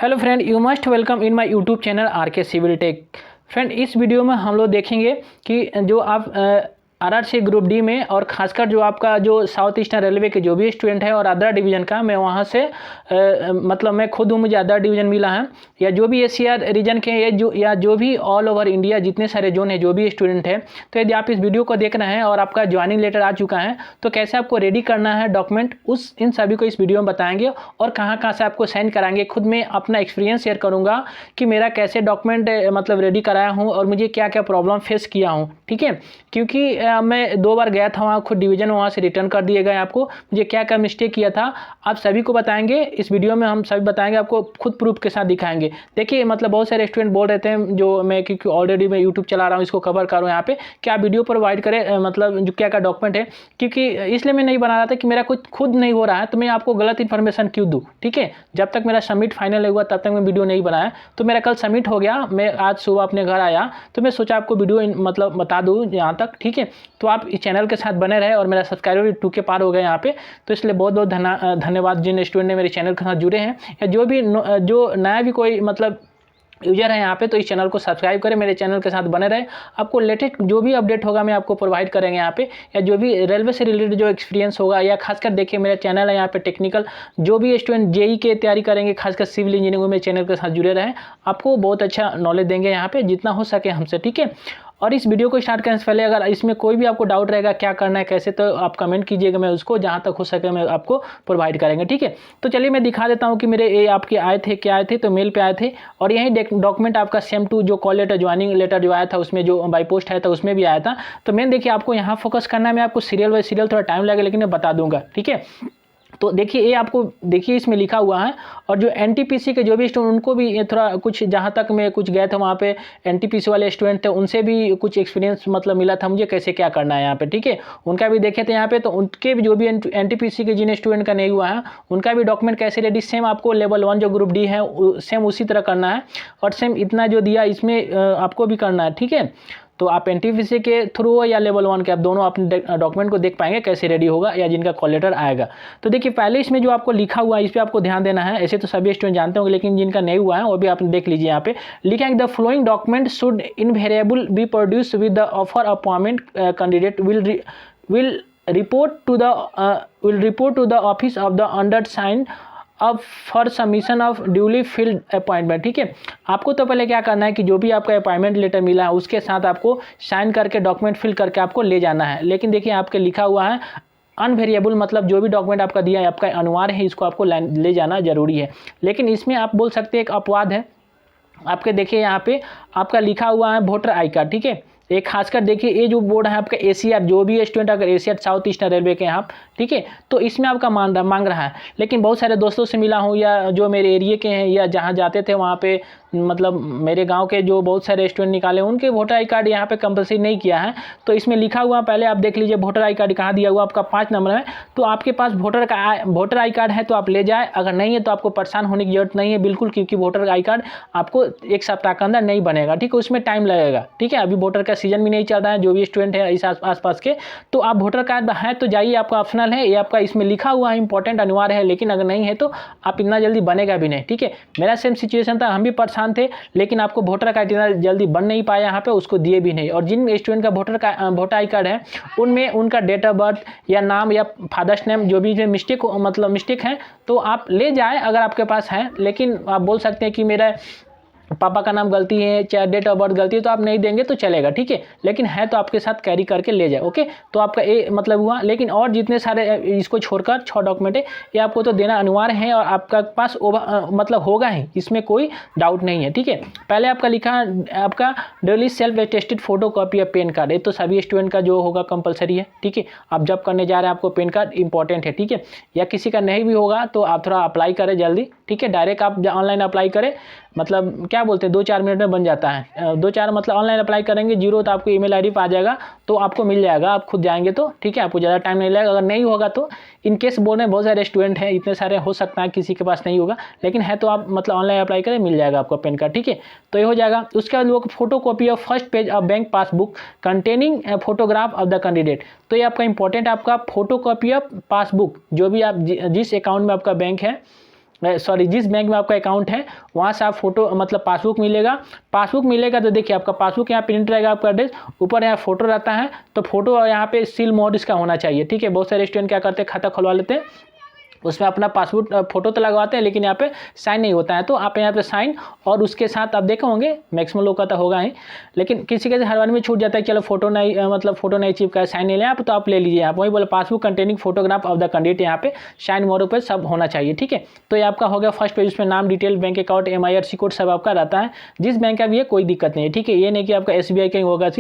Hello friend, you must welcome in my YouTube channel RK civil tech. Friend, इस video में हम लोग देखेंगे कि जो आप आरआरसी ग्रुप डी में और खासकर जो आपका जो साउथ ईस्टर्न रेलवे के जो भी स्टूडेंट है और अदर डिवीज़न का, मैं वहाँ से मतलब मैं खुद हूँ, मुझे अदर डिवीज़न मिला है, या जो भी एशिया रीजन के या जो भी ऑल ओवर इंडिया जितने सारे जोन है जो भी स्टूडेंट है, तो यदि आप इस वीडियो को देख रहे हैं और आपका ज्वाइनिंग लेटर आ चुका है तो कैसे आपको रेडी करना है डॉक्यूमेंट, इन सभी को इस वीडियो में बताएंगे और कहाँ कहाँ से आपको साइन कराएंगे। खुद मैं अपना एक्सपीरियंस शेयर करूँगा कि मेरा कैसे डॉक्यूमेंट मतलब रेडी कराया हूँ और मुझे क्या क्या प्रॉब्लम फेस किया हूँ, ठीक है। क्योंकि मैं 2 बार गया था वहाँ, खुद डिवीज़न वहाँ से रिटर्न कर दिए गए। आपको मुझे क्या क्या मिस्टेक किया था आप सभी को बताएंगे इस वीडियो में, हम सभी बताएंगे, आपको खुद प्रूफ के साथ दिखाएंगे। देखिए मतलब बहुत सारे स्टूडेंट बोल रहे थे, जो मैं क्योंकि ऑलरेडी मैं यूट्यूब चला रहा हूँ, इसको कवर कर रहा हूँ यहाँ पे, क्या वीडियो प्रोवाइड करें मतलब जो क्या क्या डॉक्यूमेंट है, क्योंकि इसलिए मैं नहीं बना रहा था कि मेरा कुछ खुद नहीं हो रहा है तो मैं आपको गलत इन्फॉर्मेशन क्यों दूँ, ठीक है। जब तक मेरा सबमिट फाइनल नहीं हुआ तब तक मैं वीडियो नहीं बनाया, तो मेरा कल सबमिट हो गया, मैं आज सुबह अपने घर आया तो मैं सोचा आपको वीडियो मतलब बता दूँ यहाँ तक, ठीक है। तो आप इस चैनल के साथ बने रहे और मेरा सब्सक्राइबर भी 2 के पार हो गए यहाँ पे, तो इसलिए बहुत बहुत धन्यवाद जिन स्टूडेंट ने मेरे चैनल के साथ जुड़े हैं, या जो नया भी कोई मतलब यूजर है यहाँ पे, तो इस चैनल को सब्सक्राइब करें, मेरे चैनल के साथ बने रहे। आपको लेटेस्ट जो भी अपडेट होगा मैं आपको प्रोवाइड करेंगे यहाँ पे, या जो भी रेलवे से रिलेटेड जो एक्सपीरियंस होगा, या खासकर देखिए मेरा चैनल है यहाँ पे टेक्निकल, जो भी स्टूडेंट जेई की तैयारी करेंगे खासकर सिविल इंजीनियरिंग में, मेरे चैनल के साथ जुड़े रहें, आपको बहुत अच्छा नॉलेज देंगे यहाँ पे जितना हो सके हमसे, ठीक है। और इस वीडियो को स्टार्ट करने से पहले अगर इसमें कोई भी आपको डाउट रहेगा क्या करना है कैसे, तो आप कमेंट कीजिएगा, मैं उसको जहाँ तक हो सके मैं आपको प्रोवाइड करेंगे, ठीक है। तो चलिए मैं दिखा देता हूँ कि मेरे ये आपके आए थे, क्या आए थे, तो मेल पे आए थे और यही डॉक्यूमेंट आपका सेम टू जो कॉल लेटर ज्वाइनिंग लेटर जो आया था उसमें जो बाई पोस्ट आया था उसमें भी आया था। तो मैं देखिए आपको यहाँ फोकस करना है, मैं आपको सीरियल बाई सीरियल थोड़ा टाइम लगेगा लेकिन मैं बता दूंगा, ठीक है। तो देखिए ये आपको देखिए इसमें लिखा हुआ है, और जो एनटीपीसी के जो भी स्टूडेंट उनको भी ये थोड़ा कुछ, जहाँ तक मैं कुछ गया था वहाँ पे एनटीपीसी वाले स्टूडेंट थे, उनसे भी कुछ एक्सपीरियंस मतलब मिला था मुझे कैसे क्या करना है यहाँ पे, ठीक है। उनका भी देखे थे यहाँ पे, तो उनके भी जो भी एनटीपीसी के जिन स्टूडेंट का नहीं हुआ है उनका भी डॉक्यूमेंट कैसे रेडी, सेम आपको लेवल 1 जो ग्रुप डी है सेम उसी तरह करना है, और सेम इतना जो दिया इसमें आपको भी करना है, ठीक है। तो आप एनटीपीसी के थ्रू हो या लेवल 1 के, आप दोनों अपने डॉक्यूमेंट को देख पाएंगे कैसे रेडी होगा, या जिनका कॉल लेटर आएगा। तो देखिए पहले इसमें जो आपको लिखा हुआ है इस पर आपको ध्यान देना है, ऐसे तो सभी स्टूडेंट जानते होंगे लेकिन जिनका नहीं हुआ है वो भी आप देख लीजिए। यहाँ पे लिखा है the flowing document should invariable be produce with the offer appointment candidate will report to the office of the undersigned अब for submission of duly filled appointment, ठीक है। आपको तो पहले क्या करना है कि जो भी आपका अपॉइंटमेंट लेटर मिला है उसके साथ आपको साइन करके डॉक्यूमेंट फिल करके आपको ले जाना है। लेकिन देखिए आपके लिखा हुआ है अनवेरिएबल, मतलब जो भी डॉक्यूमेंट आपका दिया है आपका अनिवार्य है, इसको आपको ले जाना जरूरी है। लेकिन इसमें आप बोल सकते हैं एक अपवाद है आपके, देखिए यहाँ पे आपका लिखा हुआ है वोटर आई कार्ड, ठीक है। एक खासकर देखिए ये जो बोर्ड है आपका एशिया, जो भी स्टूडेंट अगर एशिया साउथ ईस्टर्न रेलवे के यहाँ, ठीक है, तो इसमें आपका मांग रहा है। लेकिन बहुत सारे दोस्तों से मिला हूँ या जो मेरे एरिया के हैं या जहाँ जाते थे वहाँ पे, मतलब मेरे गांव के जो बहुत सारे स्टूडेंट निकाले उनके वोटर आई कार्ड यहाँ पे कंपलसरी नहीं किया है। तो इसमें लिखा हुआ पहले आप देख लीजिए वोटर आई कार्ड कहाँ दिया हुआ आपका 5 नंबर में। तो आपके पास वोटर आई कार्ड है तो आप ले जाए, अगर नहीं है तो आपको परेशान होने की जरूरत नहीं है बिल्कुल, क्योंकि वोटर आई कार्ड आपको 1 सप्ताह के अंदर नहीं बनेगा, ठीक है, उसमें टाइम लगेगा, ठीक है। अभी वोटर का सीजन भी नहीं चल रहा है, जो भी स्टूडेंट है इस आसपास के, तो आप वोटर कार्ड है तो जाइए, आपका ऑप्शनल है, ये आपका इसमें लिखा हुआ है इंपॉर्टेंट अनिवार्य है, लेकिन अगर नहीं है तो आप इतना जल्दी बनेगा भी नहीं, ठीक है। मेरा सेम सिचुएशन था, हम भी परेशान थे, लेकिन आपको वोटर कार्ड इतना जल्दी बन नहीं पाया यहाँ पे, उसको दिए भी नहीं। और जिन स्टूडेंट का वोटर आई कार्ड है उनमें उनका डेट ऑफ बर्थ या नाम या फादर्स नेम जो भी मिस्टेक है तो आप ले जाए अगर आपके पास है। लेकिन आप बोल सकते हैं कि मेरा पापा का नाम गलती है चाहे डेट ऑफ बर्थ गलती है तो आप नहीं देंगे तो चलेगा, ठीक है। लेकिन है तो आपके साथ कैरी करके ले जाए, ओके। तो आपका ये मतलब हुआ। लेकिन और जितने सारे इसको छोड़कर 6 डॉक्यूमेंट है ये आपको तो देना अनिवार्य है और आपका पास मतलब होगा ही, इसमें कोई डाउट नहीं है, ठीक है। पहले आपका लिखा आपका daily self attested photo copy या पैन कार्ड, ये तो सभी स्टूडेंट का जो होगा कंपलसरी है, ठीक है। आप जब करने जा रहे हैं आपको पैन कार्ड इंपॉर्टेंट है, ठीक है। या किसी का नहीं भी होगा तो आप थोड़ा अप्लाई करें जल्दी, ठीक है। डायरेक्ट आप ऑनलाइन अप्लाई करें, मतलब क्या बोलते हैं 2-4 मिनट में बन जाता है। 2-4 मतलब ऑनलाइन अप्लाई करेंगे, 0 तो आपको ईमेल आईडी पे आ जाएगा तो आपको मिल जाएगा, आप खुद जाएंगे तो, ठीक है, आपको ज़्यादा टाइम नहीं लगेगा। अगर नहीं होगा तो इन केस बोल रहे हैं बहुत सारे स्टूडेंट हैं, इतने सारे हो सकता है किसी के पास नहीं होगा, लेकिन है तो आप मतलब ऑनलाइन अप्लाई करें, मिल जाएगा आपको पैन कार्ड, ठीक है। तो ये हो जाएगा। उसके बाद वो photo copy of first page of bank passbook containing photograph of the candidate, तो ये आपका इंपॉर्टेंट आपका फोटो कॉपी ऑफ पासबुक, जो भी आप जिस अकाउंट में आपका बैंक है सॉरी जिस बैंक में आपका अकाउंट है वहाँ से आप फोटो मतलब पासबुक मिलेगा तो देखिए आपका पासबुक यहाँ प्रिंट रहेगा, आपका एड्रेस ऊपर यहाँ फोटो रहता है, तो फोटो और यहाँ पे सील मोड इसका होना चाहिए, ठीक है। बहुत सारे स्टूडेंट क्या करते हैं, खाता खुलवा लेते हैं, उसमें अपना पासपोर्ट फोटो तो लगवाते हैं लेकिन यहाँ पे साइन नहीं होता है, तो आप यहाँ पे साइन और उसके साथ आप देखे होंगे मैक्सिमम लोग का तो होगा ही, लेकिन किसी के हर बार में छूट जाता है, चलो फोटो नहीं मतलब फोटो नहीं चिपका है, साइन नहीं ले आप, तो आप ले लीजिए। आप वही बोले passbook containing photograph of the candidate, यहाँ पे साइन मोड पे सब होना चाहिए, ठीक है। तो ये आपका हो गया फर्स्ट पेज, उसमें नाम detail, bank account, MIRC code सब आपका रहता है, जिस बैंक का भी है कोई दिक्कत नहीं है, ठीक है। ये नहीं कि आपका SBI का ही होगा,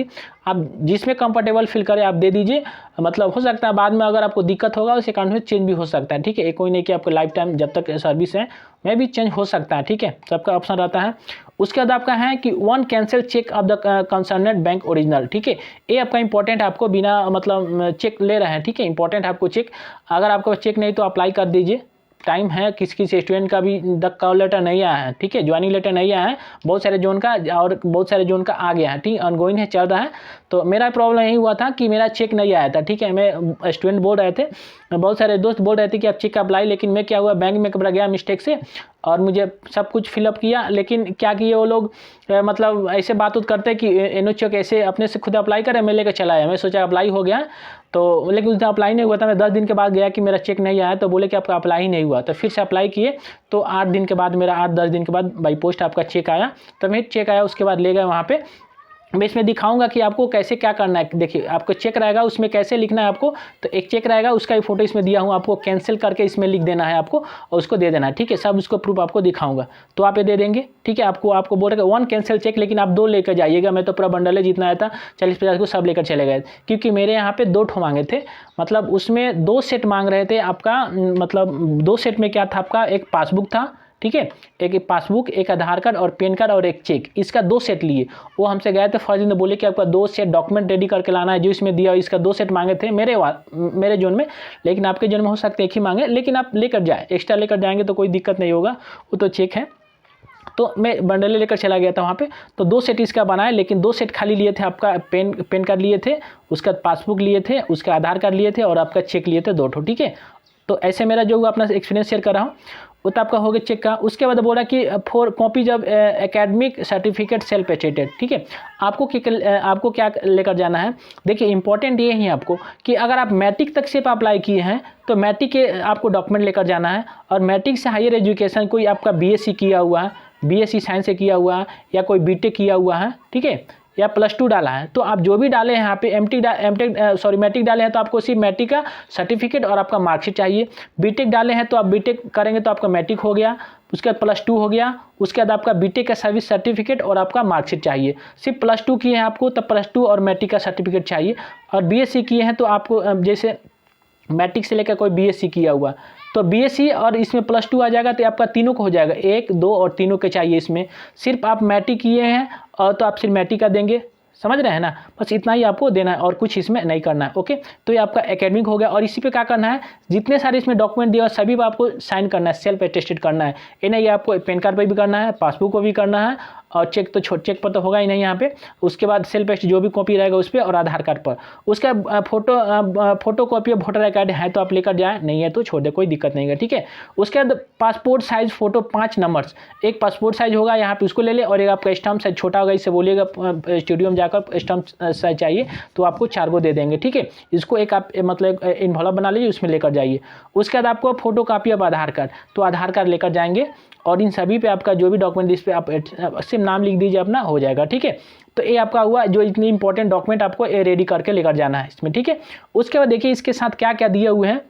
आप जिसमें कंफर्टेबल फील करें आप दे दीजिए, मतलब हो सकता है बाद में अगर आपको दिक्कत होगा उस अकाउंट में चेंज भी हो सकता है, ठीक है। कोई नहीं कि आपको लाइफ टाइम जब तक सर्विस है में भी चेंज हो सकता है, ठीक है, सबका ऑप्शन रहता है। उसके बाद आपका है कि 1 cancel cheque of the concerned bank original, ठीक है। ये आपका इंपॉर्टेंट, आपको बिना मतलब चेक ले रहे हैं, ठीक है, इंपॉर्टेंट आपको चेक, अगर आपको चेक नहीं तो अप्लाई कर दीजिए, टाइम है। किसी स्टूडेंट का भी द कॉल लेटर नहीं आया है, ठीक है, ज्वाइनिंग लेटर नहीं आया है, बहुत सारे जोन का और बहुत सारे जोन का आ गया है, ठीक, ऑनगोइंग है, चल रहा है। तो मेरा प्रॉब्लम यही हुआ था कि मेरा चेक नहीं आया था, ठीक है। मैं स्टूडेंट बोल रहे थे, बहुत सारे दोस्त बोल रहे थे कि आप चेक अप्लाई, लेकिन मैं क्या हुआ बैंक में कब गया मिस्टेक से और मुझे सब कुछ फिलअप किया, लेकिन क्या किए वो लोग मतलब ऐसे बात करते कि एनो चेक ऐसे अपने से खुद अप्लाई करें, मैं लेकर चला आया, मैं सोचा अप्लाई हो गया, तो लेकिन उस दिन अप्लाई नहीं हुआ था। मैं 10 दिन के बाद गया कि मेरा चेक नहीं आया, तो बोले कि आपका अप्लाई ही नहीं हुआ, तो फिर से अप्लाई किए, तो 8 दिन के बाद मेरा 8-10 दिन के बाद बाई पोस्ट आपका चेक आया, तो मैं चेक आया, उसके बाद ले गए वहाँ पे। मैं इसमें दिखाऊंगा कि आपको कैसे क्या करना है। देखिए आपको चेक रहेगा उसमें कैसे लिखना है आपको, तो एक चेक रहेगा उसका ही फोटो इसमें दिया हूँ, आपको कैंसिल करके इसमें लिख देना है आपको और उसको दे देना है, ठीक है। सब उसको प्रूफ आपको दिखाऊंगा, तो आप ये दे देंगे, ठीक है। आपको बोल रहे 1 कैंसिल चेक, लेकिन आप 2 लेकर जाइएगा। मैं तो पूरा बंडल जितना आया था 40-50 को सब लेकर चले गए, क्योंकि मेरे यहाँ पे 2 ठो मांगे थे, मतलब उसमें 2 सेट मांग रहे थे आपका, मतलब 2 सेट में क्या था आपका, एक पासबुक था, ठीक है, एक पासबुक, एक आधार कार्ड और पैन कार्ड और एक चेक, इसका 2 सेट लिए। वो हमसे गए थे फर्स्ट दिन, तो बोले कि आपका 2 सेट डॉक्यूमेंट रेडी करके लाना है, जो इसमें दिया, इसका 2 सेट मांगे थे मेरे जोन में, लेकिन आपके जोन में हो सकता है एक ही मांगे, लेकिन आप लेकर जाए, एक्स्ट्रा लेकर जाएंगे तो कोई दिक्कत नहीं होगा, वो तो चेक है। तो मैं बंडले लेकर चला गया था वहाँ पे, तो 2 सेट इसका बनाए, लेकिन 2 सेट खाली लिए थे, आपका पैन कार्ड लिए थे, उसका पासबुक लिए थे, उसका आधार कार्ड लिए थे और आपका चेक लिए थे 2 ठो, ठीक है। तो ऐसे मेरा जो अपना एक्सपीरियंस शेयर कर रहा हूँ, वो तो आपका हो गया चेक का। उसके बाद बोला कि 4 copies of academic certificate self attested, ठीक है। आपको क्या लेकर जाना है, देखिए इंपॉर्टेंट ये है आपको कि अगर आप मैट्रिक तक सिर्फ अप्लाई किए हैं तो मैट्रिक के आपको डॉक्यूमेंट लेकर जाना है, और मैट्रिक से हायर एजुकेशन कोई आपका BSc किया हुआ है, BSc साइंस से किया हुआ है, या कोई BTech किया हुआ है, ठीक है, या +2 डाला है, तो आप जो भी डाले हैं यहाँ पे मैट्रिक डाले हैं तो आपको सिर्फ मैट्रिक का सर्टिफिकेट और आपका मार्कशीट चाहिए। BTech डाले हैं तो आप BTech करेंगे तो आपका मैट्रिक हो गया, उसके बाद +2 हो गया, उसके बाद आपका BTech का सर्विस सर्टिफिकेट और आपका मार्कशीट चाहिए। सिर्फ +2 किए हैं आपको तो +2 और मैट्रिक का सर्टिफिकेट चाहिए, और BSc किए हैं तो आपको जैसे मैट्रिक से लेकर कोई BSc किया हुआ तो BSc और इसमें +2 आ जाएगा, तो आपका तीनों को हो जाएगा, 1, 2 और तीनों के चाहिए इसमें। सिर्फ आप मैट्रिक किए हैं और तो आप सिर्फ मैट्रिक का देंगे, समझ रहे हैं ना, बस इतना ही आपको देना है और कुछ इसमें नहीं करना है, ओके। तो ये आपका एकेडमिक हो गया, और इसी पे क्या करना है, जितने सारे इसमें डॉक्यूमेंट दिए सभी पे आपको साइन करना है, सेल्फ अटेस्टेड करना है। ये नहीं आपको पैन कार्ड पर भी करना है, पासबुक को भी करना है, और चेक चेक पर तो होगा ही नहीं यहाँ पे। उसके बाद सेल्फ अटेस्ट जो भी कॉपी रहेगा उस पर, और आधार कार्ड पर। उसका photo copy of voter I card है तो आप लेकर जाए, नहीं है तो छोड़ दे, कोई दिक्कत नहीं है, ठीक है। उसके बाद पासपोर्ट साइज फोटो 5 नंबर्स, एक पासपोर्ट साइज होगा यहाँ पे उसको ले ले, और एक आपका स्टम्प साइज छोटा होगा, इससे बोलिएगा स्टूडियो में जाकर स्टम्प साइज चाहिए तो आपको 4 को दे देंगे, ठीक है। इसको एक आप मतलब इन्वॉल्व बना लीजिए, उसमें लेकर जाइए। उसके बाद आपको photo copy of Aadhaar card, तो आधार कार्ड लेकर जाएंगे, और इन सभी पे आपका जो भी डॉक्यूमेंट इस पर आप सिर्फ नाम लिख दीजिए अपना, हो जाएगा, ठीक है। तो ये आपका हुआ जो इतनी इंपॉर्टेंट डॉक्यूमेंट आपको ये रेडी करके लेकर जाना है इसमें, ठीक है। उसके बाद देखिए इसके साथ क्या क्या दिए हुए हैं,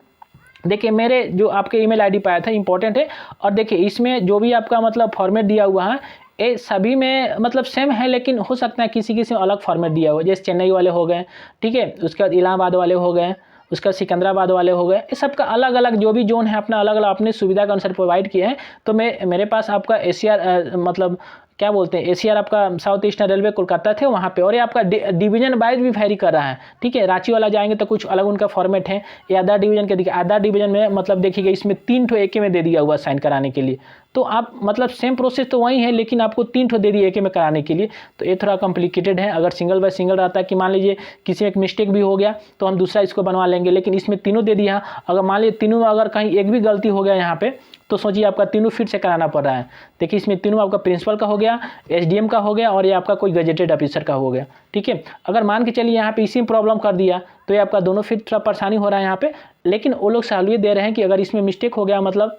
देखिए मेरे जो आपके ईमेल आईडी पाया था इंपॉर्टेंट है, और देखिए इसमें जो भी आपका मतलब फॉर्मेट दिया हुआ है ये सभी में मतलब सेम है, लेकिन हो सकता है किसी किसी में अलग फॉर्मेट दिया हुआ, जैसे चेन्नई वाले हो गए, ठीक है, उसके बाद इलाहाबाद वाले हो गए, उसका सिकंदराबाद वाले हो गए, ये सब का अलग अलग जो भी जोन है अपना अलग अलग अपनी सुविधा के अनुसार प्रोवाइड किए हैं। तो मेरे पास आपका ACR मतलब क्या बोलते हैं ACR आपका साउथ ईस्टर्न रेलवे कोलकाता थे वहाँ पे, और ये आपका डिवीजन वाइज भी वैरी कर रहा है, ठीक है। रांची वाला जाएंगे तो कुछ अलग उनका फॉर्मेट है, ये आधा डिवीजन के देखिए, आधा डिवीजन में मतलब देखिएगा इसमें 3 ठो एक में दे दिया हुआ साइन कराने के लिए, तो आप मतलब सेम प्रोसेस तो वही है, लेकिन आपको 3 ठो दे दिए एक में कराने के लिए, तो ये थोड़ा कॉम्प्लिकेटेड है। अगर सिंगल बाय सिंगल रहता है कि मान लीजिए किसी में एक मिस्टेक भी हो गया तो हम दूसरा इसको बनवा लेंगे, लेकिन इसमें तीनों दे दिया। अगर मान लीजिए तीनों में अगर कहीं एक भी गलती हो गया यहाँ पे, तो सोचिए आपका तीनों फिर से कराना पड़ रहा है। देखिए इसमें तीनों आपका प्रिंसिपल का हो गया, एसडीएम का हो गया, और ये आपका कोई गजेटेड ऑफिसर का हो गया, ठीक है। अगर मान के चलिए यहाँ पे इसी में प्रॉब्लम कर दिया तो ये आपका दोनों फिर थोड़ा परेशानी हो रहा है यहाँ पे, लेकिन वो लोग सहूलियत दे रहे हैं कि अगर इसमें मिस्टेक हो गया मतलब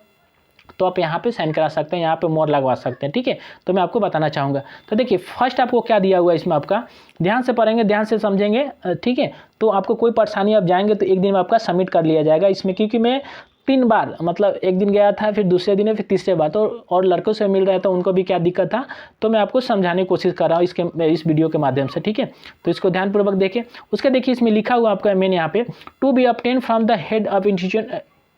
तो आप यहाँ पे साइन करा सकते हैं, यहाँ पे मोहर लगवा सकते हैं, ठीक है। तो मैं आपको बताना चाहूँगा। तो देखिए फर्स्ट आपको क्या दिया हुआ है इसमें, आपका ध्यान से पढ़ेंगे, ध्यान से समझेंगे, ठीक है। तो आपको कोई परेशानी आप जाएंगे तो एक दिन में आपका सबमिट कर लिया जाएगा इसमें, क्योंकि मैं 3 बार मतलब एक दिन गया था, फिर दूसरे दिन, फिर तीसरे बार, तो और लड़कों से मिल रहा था, उनको भी क्या दिक्कत था, तो मैं आपको समझाने की कोशिश कर रहा हूँ इस वीडियो के माध्यम से, ठीक है। तो इसको ध्यानपूर्वक देखें। उसका देखिए इसमें लिखा हुआ आपका मेन यहाँ पे, to be obtain from the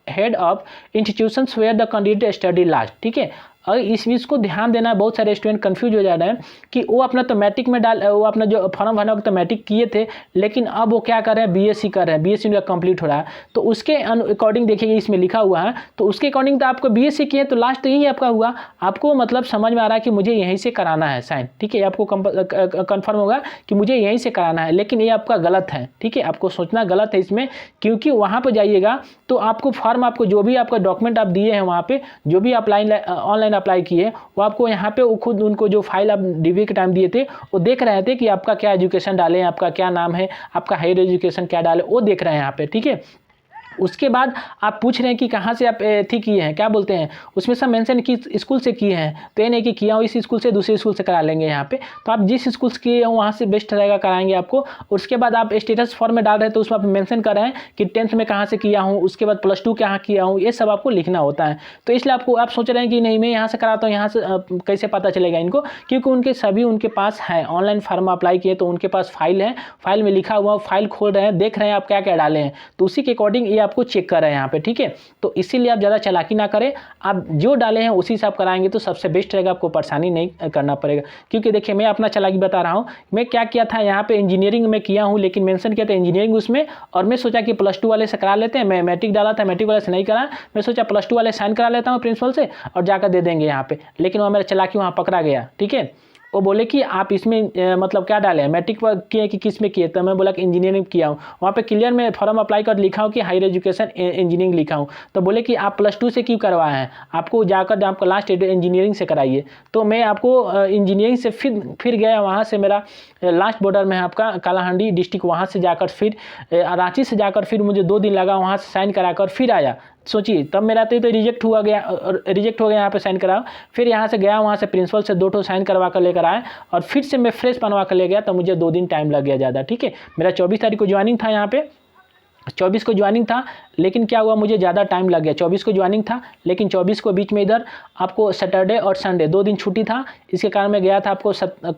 head of institutions where the candidate study last, ठीक है। और इस चीज़ को ध्यान देना है, बहुत सारे स्टूडेंट कंफ्यूज हो जा रहे हैं कि वो अपना तो मैट्रिक में वो अपना जो फॉर्म भरना तो मैट्रिक किए थे, लेकिन अब वो क्या कर रहे हैं, बीएससी कर रहे हैं, बीएससी उनका कंप्लीट हो रहा है। तो उसके अकॉर्डिंग देखिए इसमें लिखा हुआ है, तो उसके अकॉर्डिंग तो आपको बीएससी किए तो लास्ट तो यही आपका हुआ, आपको मतलब समझ में आ रहा है कि मुझे यहीं से कराना है साइन, ठीक है। आपको कंफर्म होगा कि मुझे यहीं से कराना है, लेकिन ये आपका गलत है, ठीक है। आपको सोचना गलत है इसमें, क्योंकि वहाँ पर जाइएगा तो आपको फॉर्म, आपको जो भी आपका डॉक्यूमेंट आप दिए हैं वहाँ पे, जो भी ऑनलाइन अप्लाई किए, वो आपको यहाँ पे खुद उनको जो फाइल आप डीवी के टाइम दिए थे वो देख रहे थे कि आपका क्या एजुकेशन डाले हैं, आपका क्या नाम है, आपका हायर एजुकेशन क्या डाले, वो देख रहे हैं यहाँ पे, ठीक है। उसके बाद आप पूछ रहे हैं कि कहाँ से आप थी किए हैं, क्या बोलते हैं उसमें सब मेंशन कि स्कूल से किए हैं, तो ये नहीं कि किया हो इस स्कूल से दूसरे स्कूल से करा लेंगे यहाँ पे, तो आप जिस स्कूल से किए हो वहाँ से बेस्ट रहेगा, कराएंगे आपको। उसके बाद आप स्टेटस फॉर्म में डाल रहे हैं तो उसमें आप मेंशन कर रहे हैं कि 10th में कहाँ से किया हूँ, उसके बाद +2 कहाँ किया हूँ, ये सब आपको लिखना होता है। तो इसलिए आपको आप सोच रहे हैं कि नहीं मैं यहाँ से कराता हूँ, यहाँ से कैसे पता चलेगा इनको, क्योंकि उनके पास है ऑनलाइन फॉर्म अप्लाई किए, तो उनके पास फाइल है, फाइल में लिखा हुआ, फाइल खोल रहे हैं, देख रहे हैं आप क्या क्या डाले हैं, तो उसी के अकॉर्डिंग ये आपको चेक कर रहे हैं यहाँ पे, ठीक है। तो इसीलिए आप ज़्यादा चालाकी ना करें, आप जो डाले हैं उसी से आप कराएंगे तो सबसे बेस्ट रहेगा, आपको परेशानी नहीं करना पड़ेगा। क्योंकि देखिए मैं अपना चालाकी बता रहा हूँ, मैं क्या किया था यहाँ पे इंजीनियरिंग में किया हूँ, लेकिन मेंशन किया था इंजीनियरिंग उसमें, और मैं सोचा कि +2 वाले से करा लेते हैं, मैं मैट्रिक डाला था, मैट्रिक वाले से नहीं करा, मैं सोचा +2 वाले साइन करा लेता हूँ प्रिंसिपल से और जाकर दे देंगे यहाँ पे, लेकिन वहाँ मेरा चालाकी वहाँ पकड़ा गया, ठीक है। वो बोले कि आप इसमें मतलब क्या डाले हैं, मैट्रिक पर किए कि किस में किए, तो मैं बोला कि इंजीनियरिंग किया हूँ। वहाँ पे क्लियर में फॉर्म अप्लाई कर लिखा हूँ कि हायर एजुकेशन इंजीनियरिंग लिखा हूँ, तो बोले कि आप +2 से क्यों करवाए हैं, आपको जाकर आपका लास्ट इंजीनियरिंग से कराइए। तो मैं आपको इंजीनियरिंग से फिर गया, वहाँ से मेरा लास्ट बॉर्डर में है आपका कालाहांडी डिस्ट्रिक्ट, वहाँ से जाकर फिर रांची से जाकर फिर मुझे 2 दिन लगा, वहाँ से साइन कराकर फिर आया। सोचिए तब मेरा तो रिजेक्ट हो गया यहाँ पे साइन कराओ, फिर यहाँ से गया, वहाँ से प्रिंसिपल से 2 ठो साइन करवा कर लेकर आए, और फिर से मैं फ्रेश बनवा कर ले गया, तो मुझे 2 दिन टाइम लग गया ज़्यादा, ठीक है। मेरा 24 तारीख को ज्वाइनिंग था, यहाँ पे 24 को ज्वाइनिंग था, लेकिन क्या हुआ मुझे ज़्यादा टाइम लग गया। 24 को ज्वाइनिंग था, लेकिन 24 को बीच में इधर आपको सैटरडे और संडे 2 दिन छुट्टी था, इसके कारण मैं गया था आपको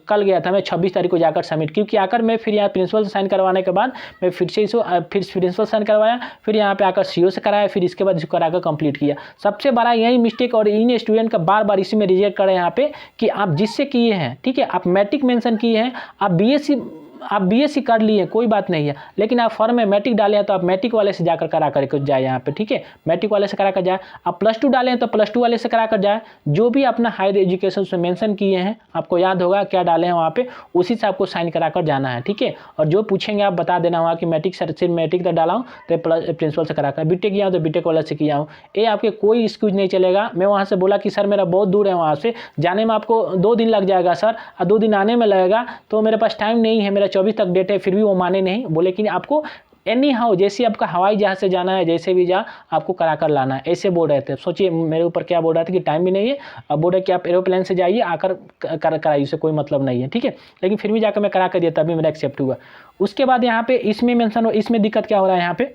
कल गया था मैं 26 तारीख को जाकर सबमिट, क्योंकि आकर मैं फिर यहाँ प्रिंसिपल से साइन करवाने के बाद मैं फिर से फिर प्रिंसिपल साइन करवाया, फिर यहाँ पे आकर सीओ से कराया, फिर इसके बाद इसको कराकर कंप्लीट किया। सबसे बड़ा यही मिस्टेक, और इन स्टूडेंट का बार बार इसी में रिजेक्ट कर रहे हैं यहाँ पे कि आप जिससे किए हैं, ठीक है, आप मैट्रिक मेंशन किए हैं, आप बीएससी कर लिए, कोई बात नहीं है, लेकिन आप फॉर्म में मैट्रिक डाले हैं तो आप मैट्रिक वाले से जाकर करा कर जाए यहाँ पे, ठीक है, मैट्रिक वाले से करा कर जाए। आप +2 डाले हैं तो +2 वाले से करा कर जाए, जो भी अपना हायर एजुकेशन में मेंशन किए हैं, आपको याद होगा क्या डाले हैं वहाँ पे, उसी से आपको साइन करा कर जाना है, ठीक है। और जो पूछेंगे आप बता देना वहाँ कि मैट्रिक सर सिर्फ मैट्रिक तक डाला हूँ तो प्रिंसिपल से करा कर, बीटेक किया हूँ तो बीटेक वाले से किया हूँ, ये आपके कोई एक्सक्यूज नहीं चलेगा। मैं वहाँ से बोला कि सर मेरा बहुत दूर है, वहाँ से जाने में आपको 2 दिन लग जाएगा सर, और 2 दिन आने में लगेगा, तो मेरे पास टाइम नहीं है, मेरा 24 तक डेट है, फिर भी वो माने नहीं, बोले कि आपको एनी हाउ जैसे आपका हवाई जहाज से जाना है, जैसे भी जा आपको करा कर लाना है, ऐसे बोल रहे थे। सोचिए मेरे ऊपर क्या बोल रहा था कि टाइम भी नहीं है, अब बोल रहे कि आप एरोप्लेन से जाइए, आकर कराइए, उससे कोई मतलब नहीं है, ठीक है। लेकिन फिर भी जाकर मैं करा कर दिया, तभी मेरा एक्सेप्ट हुआ। उसके बाद यहाँ पे इसमें मेंशन हो, इसमें दिक्कत क्या हो रहा है यहाँ पे,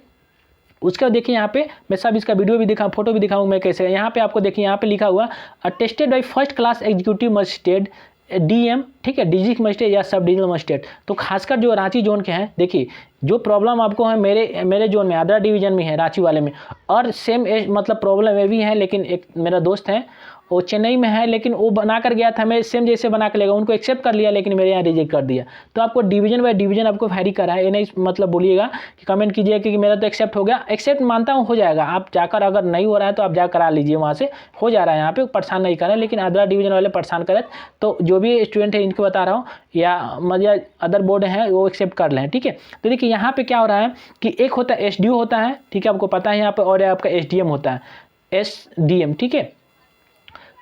उसका देखिए यहाँ पे मैं सब इसका वीडियो भी दिखा, फोटो भी दिखाऊँ मैं कैसे। यहाँ पे आपको देखिए यहाँ पे लिखा हुआ attested by first class executive magistrate DM, ठीक है, डिस्ट्रिक्ट मजिस्ट्रेट या सब डिविजनल मजिस्ट्रेट। तो खासकर जो रांची जोन के हैं, देखिए जो प्रॉब्लम आपको है मेरे जोन में आद्रा डिवीजन में है, रांची वाले में, और सेम मतलब प्रॉब्लम ये भी है, लेकिन एक मेरा दोस्त है वो चेन्नई में है, लेकिन वो बना कर गया था, मैं सेम जैसे बना कर लेगा, उनको एक्सेप्ट कर लिया लेकिन मेरे यहाँ रिजेक्ट कर दिया। तो आपको डिवीजन बाय डिवीजन आपको वैरी करा है, ये नहीं मतलब बोलिएगा कि कमेंट कीजिए कि मेरा तो एक्सेप्ट हो गया। एक्सेप्ट मानता हूँ हो जाएगा, आप जाकर अगर नहीं हो रहा है तो आप जाकर करा लीजिए, वहाँ से हो जा रहा है, यहाँ पे परेशान नहीं करें। लेकिन अदर डिवीजन वाले परेशान करें, तो जो भी स्टूडेंट है इनको बता रहा हूँ या मतलब अदर बोर्ड हैं वो एक्सेप्ट कर लें, ठीक है। तो देखिए यहाँ पे क्या हो रहा है कि एक होता है SDO होता है, ठीक है, आपको पता है यहाँ पे, और आपका SDM होता है, SDM, ठीक है।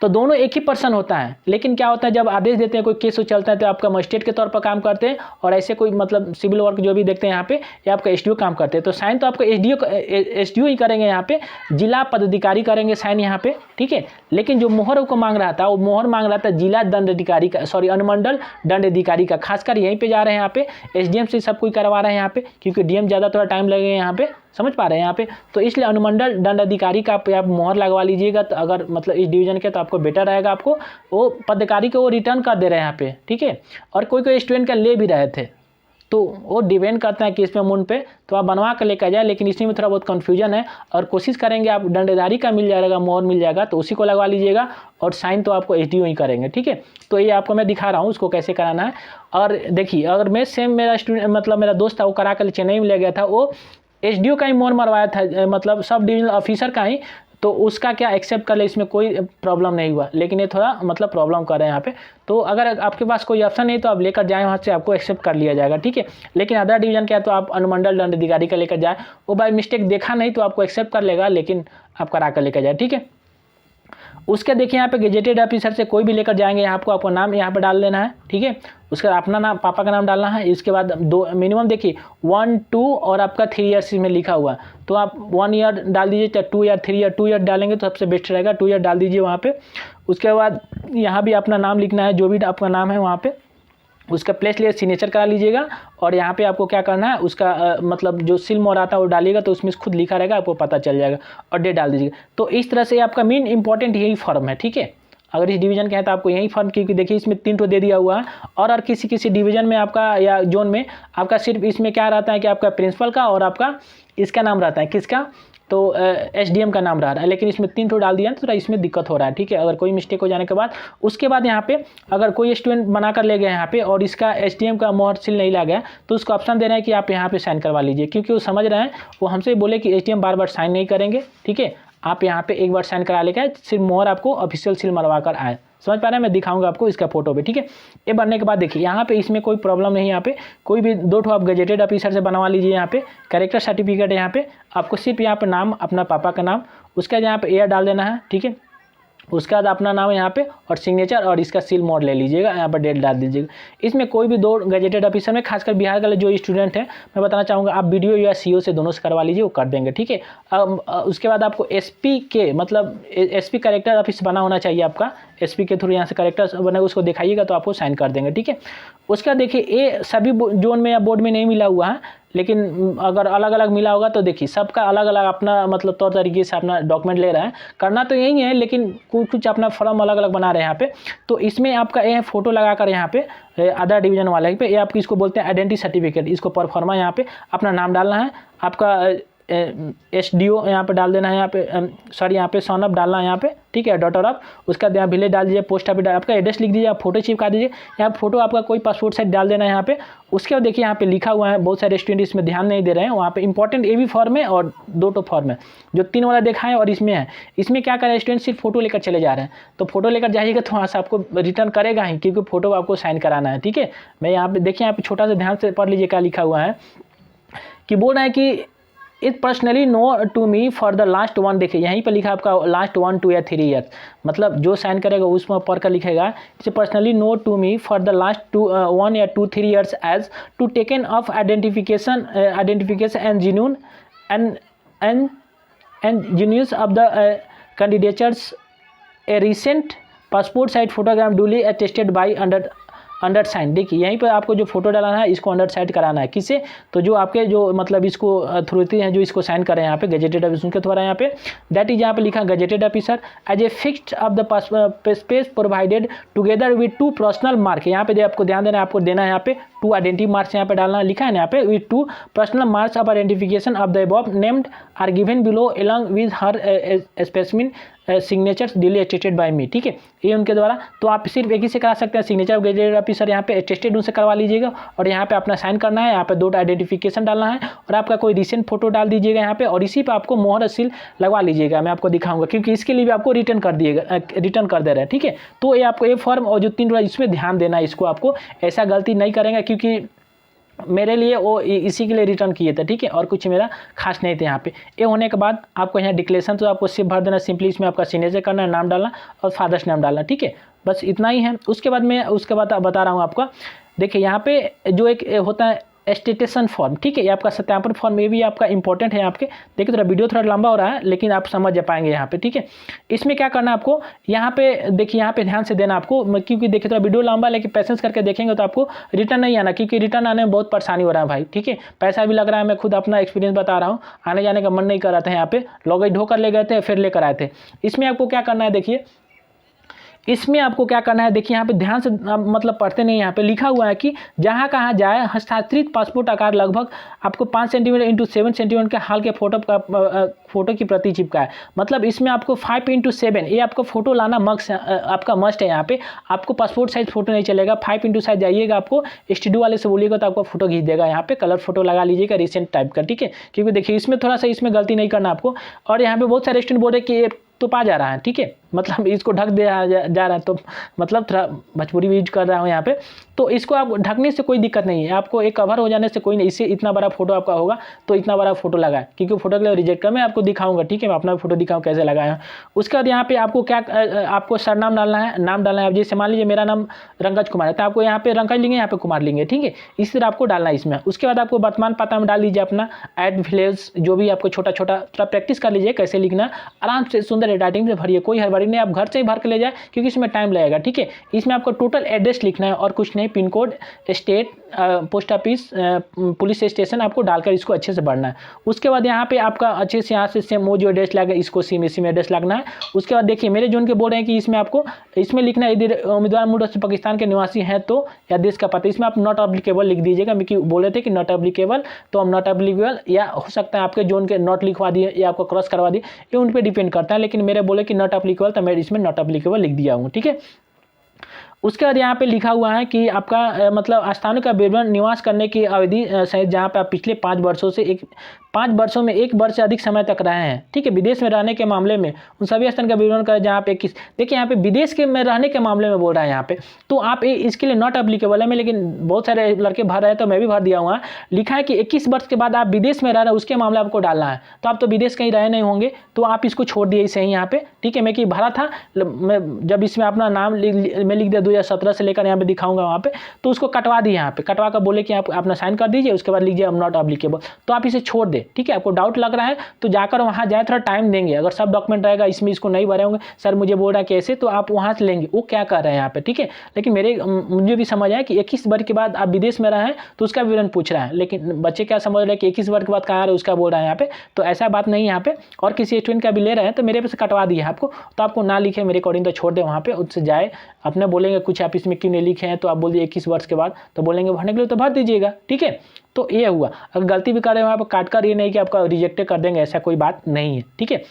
तो दोनों एक ही पर्सन होता है, लेकिन क्या होता है जब आदेश देते हैं, कोई केस चलता है तो आपका मजिस्ट्रेट के तौर पर काम करते हैं, और ऐसे कोई मतलब सिविल वर्क जो भी देखते हैं यहाँ पे, ये आपका SDO काम करते हैं। तो साइन तो आपका SDO ही करेंगे, यहाँ पे जिला पदाधिकारी करेंगे साइन यहाँ पे, ठीक है। लेकिन जो मोहर को मांग रहा था, वो मोहर मांग रहा था जिला दंड अधिकारी का, सॉरी अनुमंडल दंड अधिकारी का, खासकर यहीं पे जा रहे हैं, यहाँ पे SDM से सब कोई करवा रहे हैं यहाँ पे, क्योंकि DM ज़्यादा थोड़ा टाइम लगेगा यहाँ पे, समझ पा रहे हैं यहाँ पे। तो इसलिए अनुमंडल दंड अधिकारी का आप मोहर लगवा लीजिएगा, तो अगर मतलब इस डिवीजन के तो आपको बेटर रहेगा, आपको वो पदाधिकारी को वो रिटर्न कर दे रहे हैं यहाँ पे, ठीक है। और कोई स्टूडेंट का ले भी रहे थे, तो वो डिपेंड करता है कि इसमें मुन पे, तो आप बनवा कर लेकर जाए। लेकिन इसमें थोड़ा बहुत कन्फ्यूजन है, और कोशिश करेंगे आप दंडधारी का मिल जाएगा, मोहर मिल जाएगा, तो उसी को लगवा लीजिएगा, और साइन तो आपको SDO ही करेंगे, ठीक है। तो ये आपको मैं दिखा रहा हूँ उसको कैसे कराना है। और देखिए अगर मैं सेम मेरा स्टूडेंट मतलब मेरा दोस्त था, वो करा कर चेन्नई में ले गया था, वो SDO का ही मोहर मरवाया था, मतलब सब डिविजनल ऑफिसर का ही, तो उसका क्या एक्सेप्ट कर ले, इसमें कोई प्रॉब्लम नहीं हुआ। लेकिन ये थोड़ा मतलब प्रॉब्लम कर रहे हैं यहाँ पे। तो अगर आपके पास कोई ऑप्शन नहीं तो आप लेकर जाएं, वहाँ से आपको एक्सेप्ट कर लिया जाएगा, ठीक है। लेकिन अदर डिवीजन क्या है, तो आप अनुमंडल दंड अधिकारी का लेकर जाए, वो बाय मिस्टेक देखा नहीं तो आपको एक्सेप्ट कर लेगा, लेकिन आप करा कर लेकर जाए, ठीक है। उसके देखिए यहाँ पे गेजेटेड ऑफिसर से कोई भी लेकर जाएंगे, यहाँ आपको नाम यहाँ पे डाल देना है, ठीक है। उसके बाद अपना नाम, पापा का नाम डालना है। इसके बाद दो मिनिमम देखिए 1, 2 और आपका 3 ईयर्स इसमें लिखा हुआ, तो आप 1 ईयर डाल दीजिए, चाहे 2 ईयर 3 ईयर, 2 ईयर डालेंगे तो सबसे बेस्ट रहेगा, 2 ईयर डाल दीजिए वहाँ पे। उसके बाद यहाँ भी अपना नाम लिखना है, जो भी आपका नाम है वहाँ पे, उसका प्लेस लिए सिग्नेचर करा लीजिएगा। और यहाँ पे आपको क्या करना है, उसका मतलब जो सील मोहर आता है वो डालिएगा, तो उसमें खुद लिखा रहेगा, आपको पता चल जाएगा, और डेट डाल दीजिएगा। तो इस तरह से आपका मेन इंपॉर्टेंट यही फॉर्म है, ठीक है। अगर इस डिवीजन के है तो आपको यही फॉर्म, क्योंकि देखिए इसमें 3 ठो दे दिया हुआ है, और किसी डिवीजन में आपका या जोन में आपका सिर्फ इसमें क्या रहता है कि आपका प्रिंसिपल का और आपका इसका नाम रहता है, किसका, तो SDM का नाम रहा है। लेकिन इसमें 3 ठो डाल दिया तो थोड़ा इसमें दिक्कत हो रहा है, ठीक है। अगर कोई मिस्टेक हो जाने के बाद, उसके बाद यहाँ पे अगर कोई स्टूडेंट बना कर ले गया यहाँ पे और इसका SDM का मोहर सील नहीं लगा है, तो उसको ऑप्शन दे रहे हैं कि आप यहाँ पे साइन करवा लीजिए, क्योंकि वो समझ रहे हैं, वो हमसे बोले कि SDM बार बार साइन नहीं करेंगे, ठीक है। आप यहाँ पे एक बार साइन करा लेकर सिर्फ मोहर आपको ऑफिशियल सील मरवा कर आए, समझ पा रहे हैं। मैं दिखाऊंगा आपको इसका फोटो पे, ठीक है। ये बनने के बाद देखिए यहाँ पे इसमें कोई प्रॉब्लम नहीं है, यहाँ पे कोई भी 2 ठो आप गजेटेड ऑफिसर से बनवा लीजिए। यहाँ पे कैरेक्टर सर्टिफिकेट है, यहाँ पे आपको सिर्फ यहाँ पे नाम, अपना पापा का नाम, उसका यहाँ पे ईयर डाल देना है, ठीक है। उसके बाद अपना नाम यहाँ पे और सिग्नेचर, और इसका सील मोड ले लीजिएगा, यहाँ पर डेट डाल दीजिएगा। इसमें कोई भी 2 गजेटेड ऑफिसर में, खासकर बिहार का जो स्टूडेंट है, मैं बताना चाहूँगा आप BDO या CO से दोनों से करवा लीजिए, वो कर देंगे, ठीक है। उसके बाद आपको SP के मतलब SP करेक्टर ऑफिस बना होना चाहिए आपका, SP के थ्रू यहाँ से करेक्टर बने, उसको दिखाइएगा तो आपको साइन कर देंगे, ठीक है। उसके बाद देखिए ये सभी जोन में या बोर्ड में नहीं मिला हुआ है, लेकिन अगर अलग अलग मिला होगा तो देखिए सबका अलग अलग अपना मतलब तौर तरीके से अपना डॉक्यूमेंट ले रहा है, करना तो यही है, लेकिन कुछ अपना फॉर्म अलग अलग बना रहे हैं यहाँ पे। तो इसमें आपका ये फोटो लगाकर यहाँ पे अदर डिवीजन वाले पे, ये आपकी इसको बोलते हैं आइडेंटिटी सर्टिफिकेट, इसको परफॉर्मा यहाँ पे अपना नाम डालना है, आपका SDO यहाँ पे डाल देना है, यहाँ पे सॉरी यहाँ पे सन ऑफ डालना है यहाँ पे, ठीक है, डॉटर ऑफ। उसका यहाँ विलेज डाल दीजिए, पोस्ट ऑफिस आपका एड्रेस लिख दीजिए, आप फोटो चिपका दीजिए, यहाँ फोटो आपका कोई पासपोर्ट साइज डाल देना है यहाँ पे। उसके बाद देखिए यहाँ पे लिखा हुआ है, बहुत सारे स्टूडेंट इसमें ध्यान नहीं दे रहे हैं, वहाँ पे इंपॉर्टेंट ये भी फॉर्म है और 2 ठो फॉर्म है, जो 3 वाला देखा है और इसमें है। इसमें क्या करें, स्टूडेंट सिर्फ फोटो लेकर चले जा रहे हैं, तो फोटो लेकर जाइएगा तो वहाँ से आपको रिटर्न करेगा ही, क्योंकि फोटो आपको साइन कराना है, ठीक है। मैं यहाँ पे देखिए, यहाँ पे छोटा सा ध्यान से पढ़ लीजिए क्या लिखा हुआ है, कि बोल रहा है कि it personally no to me for the last 1, देखिए यहीं पर लिखा आपका लास्ट 1, 2 या 3 ईयर्स, मतलब जो साइन करेगा उसमें पढ़ कर लिखेगा, it's personally no to me for the last 1 या 2, 3 years as to taken of identification and genuine and genuineness of the candidatures, a recent passport size photograph duly attested by under sign. देखिए यहीं पर आपको जो photo डालना है इसको under side कराना है, किससे, तो जो आपके जो मतलब इसको अथॉरिटी हैं जो इसको साइन करें यहाँ पे गजेटेड ऑफिसर के द्वारा, यहाँ पे दैट इज यहाँ पे लिखा gazetted officer as a fixed of the space provided together with 2 personal mark. यहाँ पे आपको ध्यान देना है, आपको देना है यहाँ पे टू आइडेंटिटी मार्क्स यहाँ पे डालना लिखा है ना यहाँ पे, with two personal marks of identification of the above named are given below along with her specimen signatures duly attested by me. ठीक है, ये उनके द्वारा। तो आप सिर्फ एक ही से करा सकते हैं, सिग्नेचर गजेटेड ऑफिसर यहाँ पे अटेस्टेड उनसे करवा लीजिएगा और यहाँ पे अपना साइन करना है, यहाँ पे 2 आइडेंटिफिकेशन डालना है और आपका कोई रिसेंट फोटो डाल दीजिएगा यहाँ पे, और इसी पे आपको मोहर सील लगवा लीजिएगा। मैं आपको दिखाऊंगा क्योंकि इसके लिए भी आपको रिटर्न कर दे रहे हैं। ठीक है, तो ये आपको ये फॉर्म और जो 3 इसमें ध्यान देना है, इसको आपको ऐसा गलती नहीं करेंगे क्योंकि मेरे लिए वो इसी के लिए रिटर्न किए थे। ठीक है, और कुछ मेरा खास नहीं थे यहाँ पे। ये होने के बाद आपको यहाँ डिक्लेरेशन तो आपको सिर्फ भर देना, सिंपली इसमें आपका सिग्नेचर करना है, नाम डालना और फादर्स नाम डालना। ठीक है, बस इतना ही है। उसके बाद मैं बता रहा हूँ आपका, देखिए यहाँ पे जो एक होता है एस्टेटेशन फॉर्म। ठीक है, ये आपका सत्यापन फॉर्म, ये भी आपका इंपॉर्टेंट है आपके। देखिए थोड़ा वीडियो थोड़ा लंबा हो रहा है लेकिन आप समझ पाएंगे यहाँ पे। ठीक है, इसमें क्या करना है आपको, यहाँ पे देखिए, यहाँ पे ध्यान से देना आपको, क्योंकि देखिए थोड़ा वीडियो लंबा लेकिन पैसेंस करके देखेंगे तो आपको रिटर्न नहीं आना, क्योंकि रिटर्न आने में बहुत परेशानी हो रहा है भाई। ठीक है, पैसा भी लग रहा है, मैं खुद अपना एक्सपीरियंस बता रहा हूँ, आने जाने का मन नहीं कर रहा था। यहाँ पे लॉग आउट होकर ले गए थे, फिर लेकर आए थे। इसमें आपको क्या करना है, देखिए इसमें आपको क्या करना है, देखिए यहाँ पे ध्यान से मतलब पढ़ते नहीं, यहाँ पे लिखा हुआ है कि जहाँ कहाँ जाए हस्ताक्षरित पासपोर्ट आकार लगभग आपको 5 सेंटीमीटर इंटू 7 सेंटीमीटर के हाल के फोटो की प्रति चिपका है। मतलब इसमें आपको 5 इंटू 7 ये आपको फोटो लाना आपका मस्ट है। यहाँ पे आपको पासपोर्ट साइज फोटो नहीं चलेगा, 5 इंटू साइज जाइएगा, आपको स्टूडियो वाले से बोलिएगा तो आपको फोटो खींच देगा। यहाँ पे कलर फोटो लगा लीजिएगा रिसेंट टाइप का। ठीक है, क्योंकि देखिए इसमें थोड़ा सा इसमें गलती नहीं करना आपको। और यहाँ पे बहुत सारे स्टूडेंट बोल रहे हैं कि ये तो पा जा रहा है। ठीक है, मतलब इसको ढक दे जा रहा है, तो मतलब थोड़ा भोजपुरी भी यूज कर रहा हूँ यहाँ पे। तो इसको आप ढकने से कोई दिक्कत नहीं है, आपको एक कवर हो जाने से कोई नहीं। इससे इतना बड़ा फोटो आपका होगा तो इतना बड़ा फोटो लगाए, क्योंकि फोटो के लिए रिजेक्ट कर, मैं आपको दिखाऊंगा। ठीक है, मैं अपना फोटो दिखाऊँ कैसे लगाया। उसके बाद यहाँ पे आपको क्या आपको सरनाम डालना है, नाम डालना है। जैसे मान लीजिए मेरा नाम रंगज कुमार है तो आपको यहाँ पे रंगज लेंगे, यहाँ पे कुमार लेंगे। ठीक है, इस तरह आपको डालना है इसमें। उसके बाद आपको वर्तमान पता में डाल लीजिए अपना एट विलेज, जो भी आपको छोटा छोटा थोड़ा प्रैक्टिस कर लीजिए कैसे लिखना, आराम से सुंदर राइटिंग से भरिए, कोई हड़बड़ी नहीं, आप घर से ही भर के ले जाए क्योंकि इसमें टाइम लगेगा। ठीक है, इसमें आपको टोटल एड्रेस लिखना है और कुछ नहीं, pin code, state, post office, police station आपको डालकर इसको अच्छे से भरना है। उसके बाद यहाँ पे आपका अच्छे से यहाँ से सेम वो जो एड्रेस लगा इसको सेम इसी में एड्रेस लगना है। उसके बाद देखिए मेरे जो उनके बोल रहे हैं कि इसमें आपको इसमें लिखना है यदि उम्मीदवार मूल रूप से पाकिस्तान के निवासी हैं तो, या देश का पता, इसमें आप नॉट एप्लीकेबल लिख दीजिएगा। क्योंकि बोले थे कि नॉट एप्लीकेबल, तो हम नॉट एप्लीकेबल, या हो सकता है आपके जो उनके नॉट लिखवा दिए या आपको क्रॉस करवा दिए, ये उन पर डिपेंड करता है। लेकिन मेरे बोले कि नॉट एप्लीकेबल तो मैं इसमें नॉट एप्लीकेबल लिख दिया हूँ। ठीक है, उसके बाद यहाँ पे लिखा हुआ है कि आपका मतलब स्थानों का विवरण, निवास करने की अवधि सहित जहाँ पे आप पिछले 5 वर्षों में 1 वर्ष से अधिक समय तक रहे हैं। ठीक है, विदेश में रहने के मामले में उन सभी स्थान का विवरण करें जहाँ पे देखिए यहाँ पे विदेश के में रहने के मामले में बोल रहा है यहाँ पे, तो आप इसके लिए नॉट एप्लीकेबल है। मैं लेकिन बहुत सारे लड़के भर रहे हैं तो मैं भी भर दिया हुआ। लिखा है कि 21 वर्ष के बाद आप विदेश में रह रहे हैं, उसके मामले आपको डालना है। तो आप तो विदेश कहीं रहे नहीं होंगे तो आप इसको छोड़ दिए इसे यहाँ पे। ठीक है, मैं कि भरा था, मैं जब इसमें अपना नाम मैं लिख दिया 2017 से लेकर यहाँ पे दिखाऊंगा वहाँ पे, तो उसको कटवा दिए यहाँ पे, कटवा कर बोले कि आप अपना साइन कर दीजिए, उसके बाद लीजिए नॉट एप्लीकेबल, तो आप इसे छोड़ दे। ठीक है, आपको डाउट लग रहा है तो जाकर वहाँ जाए, थोड़ा टाइम देंगे। अगर सब डॉक्यूमेंट रहेगा इसमें इसको नहीं भरे होंगे, सर मुझे बोल रहा है कैसे, तो आप वहाँ से लेंगे वो क्या कर रहे हैं यहाँ पे। ठीक है, लेकिन मुझे भी समझ आया कि 21 वर्ष के बाद आप विदेश में रहे हैं तो उसका विवरण पूछ रहा है, लेकिन बच्चे क्या समझ रहे हैं कि 21 वर्ष के बाद कहाँ रहे उसका बोल रहा है यहाँ पे, तो ऐसा बात नहीं है यहाँ पे। और किसी स्टूडेंट का भी ले रहे हैं तो मेरे पे से कटवा दिए आपको, तो आपको ना लिखे मेरे अकॉर्डिंग तो छोड़ दे वहाँ पे, उससे जाए। अपने बोलेंगे कुछ आप इसमें क्यों नहीं लिखे हैं, तो आप बोल दिए 21 वर्ष के बाद, तो बोलेंगे भरने के लिए तो भर दीजिएगा। ठीक है, तो ये हुआ। अगर गलती भी कर रहे हो आप काट कर, ये नहीं कि आपका रिजेक्ट कर देंगे, ऐसा कोई बात नहीं है। ठीक है,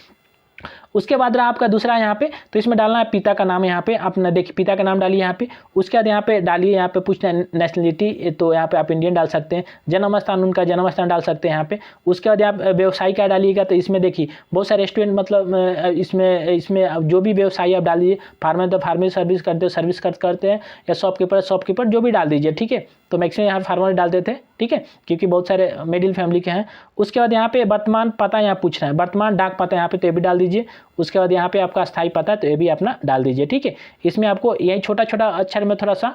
उसके बाद रहा आपका दूसरा यहाँ पे, तो इसमें डालना है पिता का नाम। यहाँ पे अपना देखिए पिता का नाम डालिए यहाँ पे। उसके बाद यहाँ पे डालिए, यहाँ पे पूछना है नेशनलिटी, तो यहाँ पे आप इंडियन डाल सकते हैं। जन्म स्थान, उनका जन्म स्थान डाल सकते हैं यहाँ पे। उसके बाद आप व्यवसाय क्या डालिएगा, तो इसमें देखिए बहुत सारे स्टूडेंट मतलब इसमें जो भी व्यवसाय आप डाल दीजिए, फार्मर तो फार्मर सर्विस करते हो, सर्विस करते हैं, या शॉपकीपर जो भी डाल दीजिए। ठीक है, तो मैक्सिमम यहाँ फार्मर डालते थे। ठीक है, क्योंकि बहुत सारे मिडिल फैमिली के हैं। उसके बाद यहाँ पे वर्तमान पता यहाँ पूछ रहे हैं, वर्तमान डाक पता यहाँ पे, तो ये भी डाल दीजिए। उसके बाद यहाँ पे आपका स्थायी पता है तो ये भी अपना डाल दीजिए। ठीक है, इसमें आपको यही छोटा छोटा अक्षर में थोड़ा सा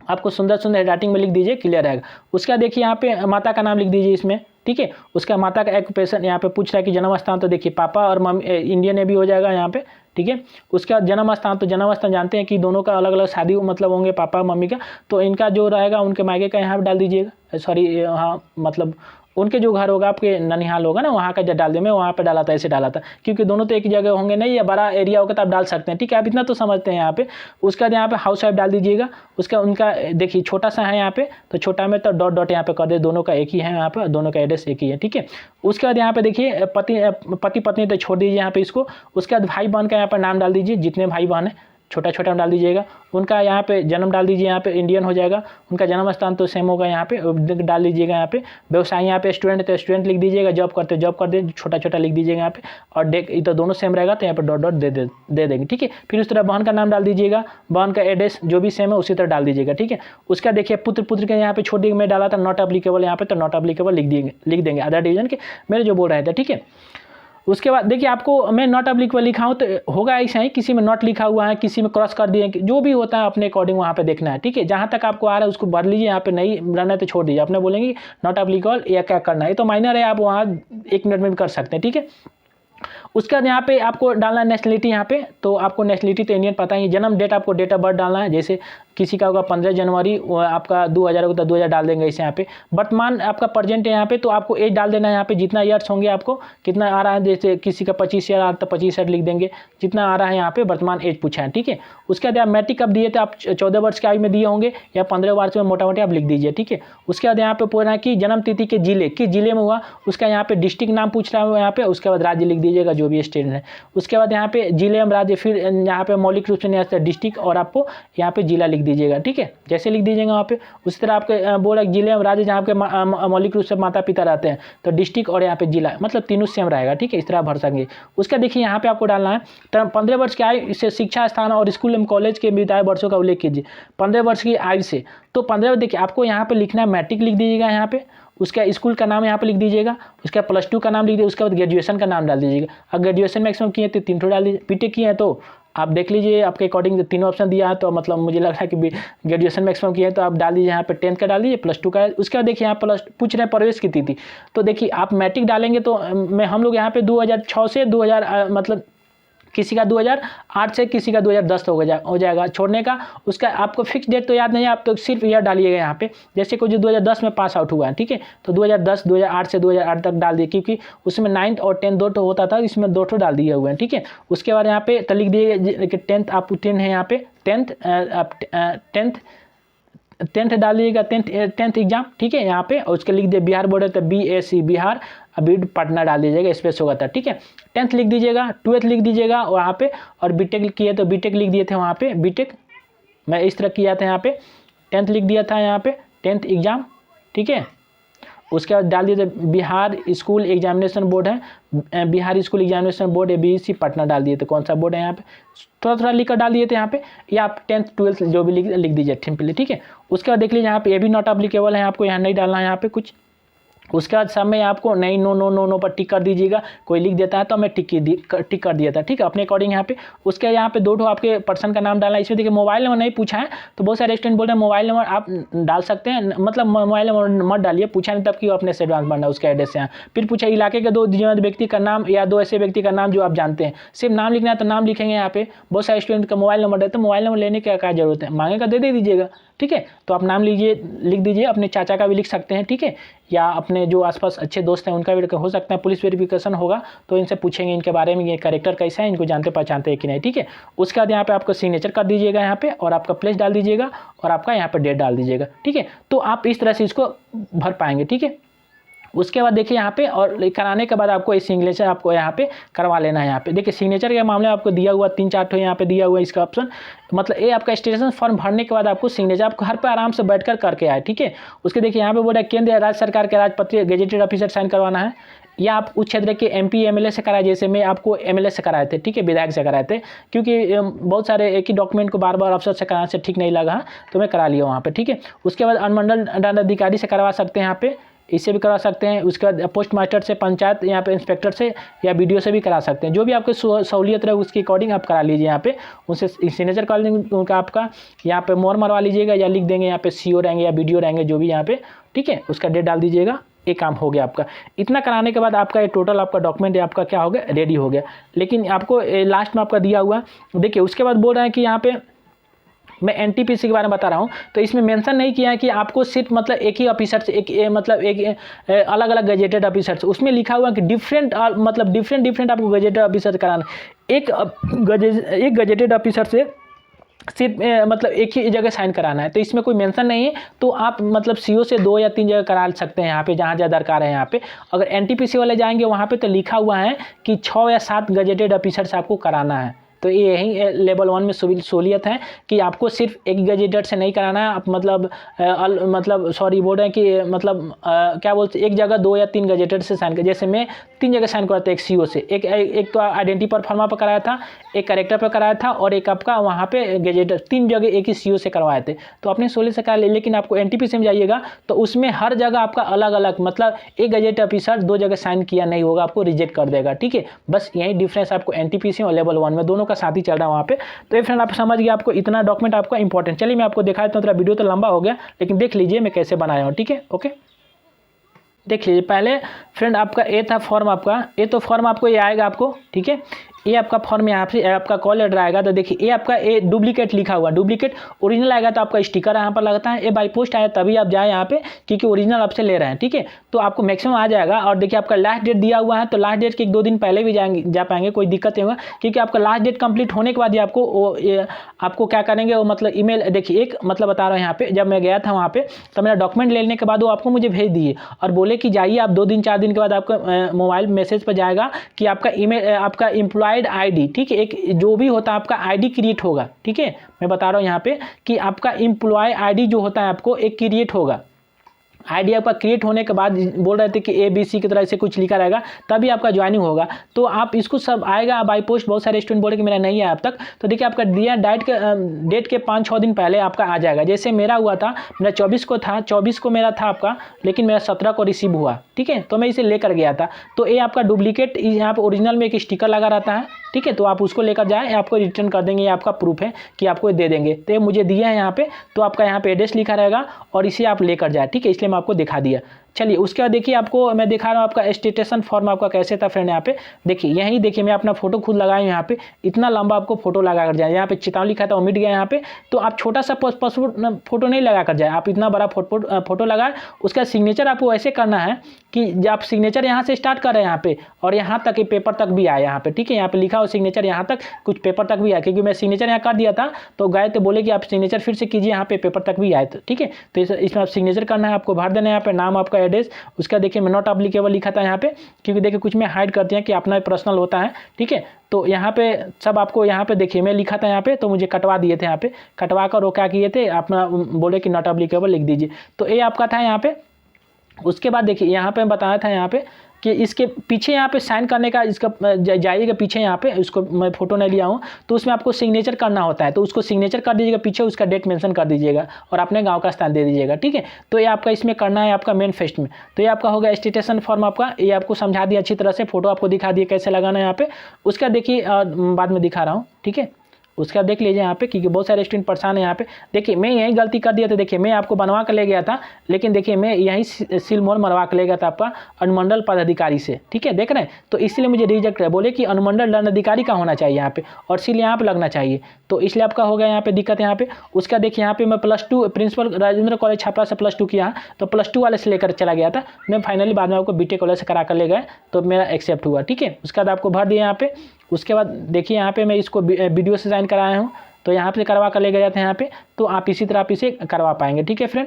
आपको सुंदर सुंदर राइटिंग में लिख दीजिए, क्लियर रहेगा। उसके बाद देखिए यहाँ पे माता का नाम लिख दीजिए इसमें। ठीक है, उसका माता का ऑक्यूपेशन यहाँ पे पूछ रहा है कि जन्म स्थान, तो देखिए पापा और मम्मी इंडियन में भी हो जाएगा यहाँ पे। ठीक है, उसके बाद जन्म स्थान, तो जन्म स्थान जानते हैं कि दोनों का अलग अलग शादी मतलब होंगे पापा मम्मी का, तो इनका जो रहेगा उनके मायके का यहाँ पे डाल दीजिएगा। सॉरी, हाँ मतलब उनके जो घर होगा आपके ननिहाल होगा ना, वहाँ का डाल दिया। मैं वहाँ पे डाला था, ऐसे डाला था, क्योंकि दोनों तो एक ही जगह होंगे नहीं, या बड़ा एरिया होगा तो आप डाल सकते हैं, ठीक है। आप इतना तो समझते हैं यहाँ पे। उसके बाद यहाँ पे हाउस वाइफ डाल दीजिएगा। उसका उनका देखिए छोटा सा है यहाँ पे, तो छोटा में तो डॉट डॉट यहाँ पे कर दे, दोनों का एक ही है यहाँ पे, दोनों का एड्रेस एक ही है, ठीक है। उसके बाद यहाँ पे देखिए पति पत्नी तो छोड़ दीजिए यहाँ पे इसको। उसके बाद भाई बहन का यहाँ पर नाम डाल दीजिए, जितने भाई बहन है छोटा छोटा डाल दीजिएगा। उनका यहाँ पे जन्म डाल दीजिए, यहाँ पे इंडियन हो जाएगा। उनका जन्म स्थान तो सेम होगा, यहाँ पे डाल दीजिएगा। यहाँ पे व्यवसाय, यहाँ पे स्टूडेंट है तो स्टूडेंट लिख दीजिएगा, जॉब करते जॉब कर दे, छोटा छोटा लिख दीजिएगा यहाँ पे। और डेट तो दोनों सेम रहेगा तो यहाँ पे डॉट डॉट दे देंगे, ठीक है। फिर उस तरह बहन का नाम डाल दीजिएगा, बहन का एड्रेस जो भी सेम है उसी तरह डाल दीजिएगा, ठीक है। उसका देखिए पुत्र के यहाँ पे छोटी में डाला था नॉट अप्लीकेबल, यहाँ पे तो नॉट अप्लीकेबल लिख देंगे अदर डिवीजन के, मेरे जो बोल रहे थे, ठीक है। उसके बाद देखिए आपको मैं नॉट अप्लीकेबल लिखा हूँ तो होगा ऐसा ही, किसी में नॉट लिखा हुआ है, किसी में क्रॉस कर दिए, जो भी होता है अपने अकॉर्डिंग वहाँ पे देखना है, ठीक है। जहाँ तक आपको आ रहा है उसको भर लीजिए, यहाँ पे नहीं रहना है तो छोड़ दीजिए। अपने बोलेंगे नॉट अप्लीकेबल या क्या करना है, ये तो माइनर है, आप वहाँ 1 मिनट में भी कर सकते हैं, ठीक है। उसके बाद यहाँ पे आपको डालना है नेशनलिटी। यहाँ पे तो आपको नेशनलिटी तो इंडियन पता ही, जन्म डेट आपको डेट ऑफ बर्थ डालना है। जैसे किसी का होगा 15 जनवरी, आपका 2000 होगा तो 2000 डाल देंगे इसे यहाँ पे। वर्तमान आपका प्रेजेंट है यहाँ पे, तो आपको एज डाल देना है यहाँ पे, जितना ईयर्स होंगे आपको कितना आ रहा है। जैसे किसी का 25 ईयर आ रहा है तो 25 ईयर लिख देंगे, जितना आ रहा है यहाँ पे वर्तमान एज पूछा है, ठीक है। उसके बाद आप मैट्रिक कब दिए थे, आप 14 वर्ष की आयु में दिए होंगे या 15 वर्ष में, मोटा मोटी आप लिख दीजिए, ठीक है। उसके बाद यहाँ पे पूछना है कि जन्म तिथि के जिले, किस जिले में हुआ, उसका यहाँ पे डिस्ट्रिक्ट नाम पूछ रहा है यहाँ पे। उसके बाद राज्य लिख दीजिएगा जो भी स्टेट है। उसके बाद यहाँ पे जिले एवं राज्य, फिर यहाँ पे मौलिक रूप से डिस्ट्रिक्ट और आपको यहाँ पे जिला लिख दीजिएगा, ठीक है। जैसे लिख दीजिएगा वहाँ पे। उसी तरह आपके बोला जिले एवं राज्य जहाँ पे मौलिक रूप से माता पिता रहते हैं तो डिस्ट्रिक्ट और यहाँ पे जिला, मतलब तीनों सेम रहेगा, ठीक है। इस तरह भर सकेंगे। उसका देखिए यहाँ पे आपको डालना है 15 वर्ष की आयु से शिक्षा स्थान और स्कूल एवं कॉलेज के विदाई वर्षों का उल्लेख कीजिए। 15 वर्ष की आयु से, तो 15 देखिए आपको यहाँ पे लिखना है मैट्रिक लिख दीजिएगा यहाँ पे। उसका स्कूल का नाम यहाँ पे लिख दीजिएगा, उसका +2 का नाम लिख दीजिए। उसके बाद ग्रेजुएशन का नाम डाल दीजिएगा। अगर ग्रेजुएशन मैक्सिमम किए तो 3 डाल दीजिए। बीटेक किए हैं तो आप देख लीजिए आपके अकॉर्डिंग तीनों ऑप्शन दिया है, तो मतलब मुझे लग रहा है कि ग्रेजुएशन मैक्सिमम किए हैं तो आप डाल दीजिए यहाँ पे 10th का डाल दीजिए, +2 का। उसके बाद देखिए यहाँ पूछ रहे हैं प्रवेश की तिथि, तो देखिए आप मैट्रिक डालेंगे तो हम लोग यहाँ पे 2006 से 2000 मतलब किसी का 2008 से किसी का 2010 हो जाएगा छोड़ने का। उसका आपको फिक्स डेट तो याद नहीं है, आप तो सिर्फ ईयर डालिएगा यहाँ पे। जैसे कोई जो 2010 में पास आउट हुआ है, ठीक है, तो 2010 2008 से 2008 तक डाल दिए, क्योंकि उसमें 9th और 10th 2 होता था, इसमें 2 डाल दिए हुए हैं, ठीक है। उसके बाद यहाँ पे तो लिख दिए कि 10th आप 10 है यहाँ पे, 10th डाल दीजिएगा, 10th एग्जाम, ठीक है यहाँ पे। और उसके लिख दिए बिहार बोर्ड है तो BSc बिहार, बीड पटना डाल दीजिएगा, स्पेस होगा था, ठीक है। 10th लिख दीजिएगा, 12th लिख दीजिएगा वहाँ पे। और बीटेक किए तो बीटेक लिख दिए थे वहाँ पे, बीटेक मैं इस तरह किया था यहाँ पे। 10th लिख दिया था यहाँ पे, 10th एग्जाम, ठीक है। उसके बाद डाल दिए थे बिहार स्कूल एग्जामिनेशन बोर्ड है, Bihar school examination board BSc Patna डाल दिए थे। कौन सा बोर्ड है यहाँ पे थोड़ा थोड़ा लिख कर डाल दिए थे यहाँ पे, या आप 10th 12th जो भी लिख दीजिए सिंपली, ठीक है। उसके बाद देख लीजिए यहाँ पे ये भी नॉट अप्लीकेबल है, आपको यहाँ नहीं डालना है यहाँ पे कुछ। उसके बाद सब में आपको नहीं नो पर टिक कर दीजिएगा। कोई लिख देता है तो मैं टिक कर दिया था, ठीक है, अपने अकॉर्डिंग यहाँ पे। उसके यहाँ पे 2 आपके पर्सन का नाम डालना है। इसमें देखिए मोबाइल नंबर नहीं पूछा है, तो बहुत सारे स्टूडेंट बोल रहे हैं मोबाइल नंबर आप डाल सकते हैं, मतलब मोबाइल नंबर मत डालिए, पूछा नहीं तब कि अपने से एडवांस बनना उसका एड्रेस है। फिर पूछा इलाके के 2 जीवंत व्यक्ति का नाम या 2 ऐसे व्यक्ति का नाम जो आप जानते हैं, सिर्फ नाम लिखना है तो नाम लिखेंगे यहाँ पे। बहुत सारे स्टूडेंट का मोबाइल नंबर है तो मोबाइल नंबर लेने की क्या जरूरत है, मांगेगा दे दीजिएगा, ठीक है। तो आप नाम लिख दीजिए, अपने चाचा का भी लिख सकते हैं, ठीक है, या अपने जो आसपास अच्छे दोस्त हैं उनका भी हो सकता है। पुलिस वेरिफिकेशन होगा तो इनसे पूछेंगे इनके बारे में, ये कैरेक्टर कैसा है, इनको जानते पहचानते हैं कि नहीं, ठीक है। उसके बाद यहाँ पे आपको सिग्नेचर कर दीजिएगा यहाँ पे, और आपका प्लेस डाल दीजिएगा, और आपका यहाँ पे डेट डाल दीजिएगा, ठीक है। तो आप इस तरह से इसको भर पाएंगे, ठीक है। उसके बाद देखिए यहाँ पे, और कराने के बाद आपको सिग्नेचर आपको यहाँ पे करवा लेना है। यहाँ पे देखिए सिग्नेचर के मामले में आपको दिया हुआ 3-4 ठो यहाँ पे दिया हुआ है इसका ऑप्शन, मतलब ये आपका स्टेशन फॉर्म भरने के बाद आपको सिग्नेचर आपको घर पे आराम से बैठकर करके आए, ठीक है। उसके देखिए यहाँ पे बोल रहा है केंद्र या राज्य सरकार के राजपत्रित गेजेटेड ऑफिसर साइन करवाना है, या आप उस क्षेत्र के MP MLA से कराए, जैसे मैं आपको MLA से कराए थे, ठीक है, विधायक से कराए थे, क्योंकि बहुत सारे एक ही डॉक्यूमेंट को बार बार अफसर से कराने से ठीक नहीं लगा, तो मैं करा लिया वहाँ पे, ठीक है। उसके बाद अनुमंडल दंडाधिकारी से करवा सकते हैं यहाँ पे, इससे भी करा सकते हैं। उसके बाद पोस्ट मास्टर से, पंचायत यहाँ पे इंस्पेक्टर से या BDO से भी करा सकते हैं, जो भी आपको सहूलियत रहे उसके अकॉर्डिंग आप करा लीजिए। यहाँ पे उनसे सिग्नेचर कर लेंगे उनका, आपका यहाँ पे मोहर मरवा लीजिएगा, या लिख देंगे यहाँ पे CO रहेंगे या BDO रहेंगे जो भी यहाँ पे, ठीक है। उसका डेट डाल दीजिएगा, ये काम हो गया आपका। इतना कराने के बाद आपका ये टोटल आपका डॉक्यूमेंट आपका क्या हो गया, रेडी हो गया। लेकिन आपको लास्ट में आपका दिया हुआ देखिए, उसके बाद बोल रहे हैं कि यहाँ पे मैं एनटीपीसी के बारे में बता रहा हूँ। तो इसमें मेंशन नहीं किया है कि आपको सिर्फ मतलब एक ही ऑफिसर से एक अलग अलग गजेटेड ऑफिसर से, उसमें लिखा हुआ है कि डिफरेंट आपको गजेटेड ऑफिसर कराना। एक गजेटेड ऑफिसर से सिर्फ मतलब एक ही जगह साइन कराना है। तो इसमें कोई मेंशन नहीं है, तो आप मतलब सीओ से 2 या 3 जगह करा सकते हैं यहाँ पे, जहाँ जहाँ दरकार है। यहाँ पे अगर एनटीपीसी वाले जाएंगे वहाँ पे तो लिखा हुआ है कि 6 या 7 गजेटेड ऑफिसर से आपको कराना है। तो ये यही लेवल 1 में सहूलियत है कि आपको सिर्फ एक गजेटेड से नहीं कराना है। आप मतलब सॉरी बोल रहे हैं कि मतलब क्या बोलते, एक जगह 2 या 3 गजेटेड से साइन कर, जैसे मैं 3 जगह साइन कराता, एक सीओ से, एक तो आइडेंटिटी पर फर्मा पर कराया था, एक कैरेक्टर पर कराया था, और एक आपका वहाँ पे गजेटेड, 3 जगह एक ही सीओ से करवाए थे। तो अपने सोले से करा ले, लेकिन आपको एनटीपीसी में जाइएगा तो उसमें हर जगह आपका अलग अलग, मतलब एक गजेटेड ऑफिसर 2 जगह साइन किया नहीं होगा, आपको रिजेक्ट कर देगा। ठीक है, बस यही डिफरेंस आपको एनटीपीसी और लेवल 1 में दोनों का साथ ही चल रहा है वहाँ पे। तो ये फ्रेंड आप समझ गए, आपको इतना डॉक्यूमेंट आपका इंपॉर्टेंट। चलिए मैं आपको दिखा देता हूँ, थोड़ा वीडियो तो लंबा हो गया, लेकिन देख लीजिए मैं कैसे बनाया हूँ। ठीक है, ओके, देख लीजिए। पहले फ्रेंड आपका ए था फॉर्म, आपका ए तो फॉर्म आपको ये आएगा आपको। ठीक है, ये आपका फॉर्म यहाँ पे आपका कॉल लेटर आएगा। तो देखिए ये आपका ए डुप्लीकेट लिखा हुआ, डुप्लीकेट। ओरिजिनल आएगा तो आपका स्टिकर यहाँ पर लगता है। ये बाई पोस्ट आया तभी आप जाए यहाँ पे, क्योंकि ओरिजिनल आपसे ले रहे हैं। ठीक है, तो आपको मैक्सिमम आ जाएगा। और देखिए आपका लास्ट डेट दिया हुआ है, तो लास्ट डेट के 1-2 दिन पहले भी जा पाएंगे, कोई दिक्कत नहीं होगा, क्योंकि आपका लास्ट डेट कंप्लीट होने के बाद ही आपको क्या करेंगे वो, मतलब ईमेल, देखिए एक मतलब बता रहा हूँ यहाँ पे, जब मैं गया था वहाँ पे तो मेरा डॉक्यूमेंट लेने के बाद वो आपको मुझे भेज दिए और बोले कि जाइए आप 2 दिन 4 दिन के बाद आपका मोबाइल मैसेज पर जाएगा कि आपका ईमेल, आपका एम्प्लॉयड आईडी, ठीक है, एक जो भी होता है आपका आईडी क्रिएट होगा। ठीक है, मैं बता रहा हूँ यहाँ पे कि आपका एम्प्लॉय आईडी जो होता है आपको एक क्रिएट होगा। आईडी आपका क्रिएट होने के बाद बोल रहे थे कि ABC की तरह से कुछ लिखा रहेगा, तभी आपका ज्वाइनिंग होगा। तो आप इसको सब आएगा बाई पोस्ट। बहुत सारे स्टूडेंट बोले कि मेरा नहीं है अब तक। तो देखिए आपका दिया डेट के 5-6 दिन पहले आपका आ जाएगा। जैसे मेरा हुआ था, मेरा 24 को था, 24 को मेरा था आपका, लेकिन मेरा 17 को रिसीव हुआ। ठीक है, तो मैं इसे लेकर गया था। तो ये आपका डुप्लीकेट, यहाँ पे ओरिजिनल में एक स्टिकर लगा रहता है। ठीक है, तो आप उसको लेकर जाएं, आपको रिटर्न कर देंगे। ये आपका प्रूफ है कि आपको दे देंगे। तो ये मुझे दिया है यहाँ पे, तो आपका यहाँ पे एड्रेस लिखा रहेगा और इसे आप लेकर जाए। ठीक है, इसलिए मैं आपको दिखा दिया। चलिए उसके बाद देखिए आपको मैं दिखा रहा हूँ आपका स्टेटसन फॉर्म आपका कैसे था फ्रेंड। यहाँ पे देखिए, यहीं देखिए मैं अपना फोटो खुद लगाया हूँ। यहाँ पे इतना लंबा आपको फोटो लगा कर जाए। यहाँ पे चेतावनी लिखा था वो मिट गया यहाँ पे। तो आप छोटा सा पासपोर्ट फोटो नहीं लगा कर जाए, आप इतना बड़ा फोटो लगाए। उसका सिग्नेचर आपको ऐसे करना है कि जब आप सिग्नेचर यहाँ से स्टार्ट कर रहे हैं यहाँ पे, और यहाँ तक पेपर तक भी आए यहाँ पे। ठीक है, यहाँ पे लिखा हो सिग्नेचर, यहाँ तक कुछ पेपर तक भी आए, क्योंकि मैं सिग्नेचर यहाँ कर दिया था तो गए तो बोले कि आप सिग्नेचर फिर से कीजिए, यहाँ पे पेपर तक भी आए। तो ठीक है, तो इसमें आप सिग्नेचर करना है, आपको भर देना है यहाँ पे नाम, आपका एड्रेस। उसका देखिए मैं नॉट एप्लीकेबल लिखा था यहाँ पे, क्योंकि देखिए कुछ में हाइड करते हैं कि अपना पर्सनल होता है। ठीक है, तो यहाँ पे सब आपको यहाँ पे देखिए मैं लिखा था यहाँ पे, तो मुझे कटवा दिए थे यहाँ पे। कटवा कर वो क्या किए थे, अपना बोले कि नॉट एप्लीकेबल लिख दीजिए। तो ये आपका था यहाँ पे। उसके बाद देखिए यहाँ पे बताया था यहाँ पे कि इसके पीछे यहाँ पे साइन करने का, इसका जाइएगा पीछे यहाँ पे, इसको मैं फोटो नहीं लिया हूँ, तो उसमें आपको सिग्नेचर करना होता है। तो उसको सिग्नेचर कर दीजिएगा पीछे, उसका डेट मेंशन कर दीजिएगा और अपने गांव का स्थान दे दीजिएगा। ठीक है, तो ये आपका इसमें करना है आपका मेन फेस्ट में। तो ये आपका होगा स्टेटसन फॉर्म आपका। ये आपको समझा दिया अच्छी तरह से, फोटो आपको दिखा दिया कैसे लगाना है यहाँ पे। उसका देखिए बाद में दिखा रहा हूँ। ठीक है, उसका देख लीजिए यहाँ पे, क्योंकि बहुत सारे स्टूडेंट परेशान है यहाँ पे। देखिए मैं यही गलती कर दिया था। देखिए मैं आपको बनवा कर ले गया था, लेकिन देखिए मैं यहीं सील मोहर मरवा कर ले गया था आपका अनुमंडल पदाधिकारी से। ठीक है, देख रहे हैं, तो इसलिए मुझे रिजेक्ट है। बोले कि अनुमंडल दंडाधिकारी का होना चाहिए यहाँ पे, और सील यहाँ पे लगना चाहिए। तो इसलिए आपका हो गया यहाँ पे दिक्कत यहाँ पे। उसका देखिए यहाँ पे मैं +2 प्रिंसिपल राजेंद्र कॉलेज छपरा से +2 किया, तो +2 वाले से लेकर चला गया था मैं। फाइनली बाद में आपको BTech कॉलेज से करा कर ले गए, तो मेरा एक्सेप्ट हुआ। ठीक है, उसके बाद आपको भर दिया यहाँ पे। उसके बाद देखिए यहाँ पे मैं इसको वीडियो से साइन कराया हूँ, तो यहाँ पे करवा कर ले गए जाते हैं यहाँ पे। तो आप इसी तरह आप इसे करवा पाएंगे। ठीक है फ्रेंड,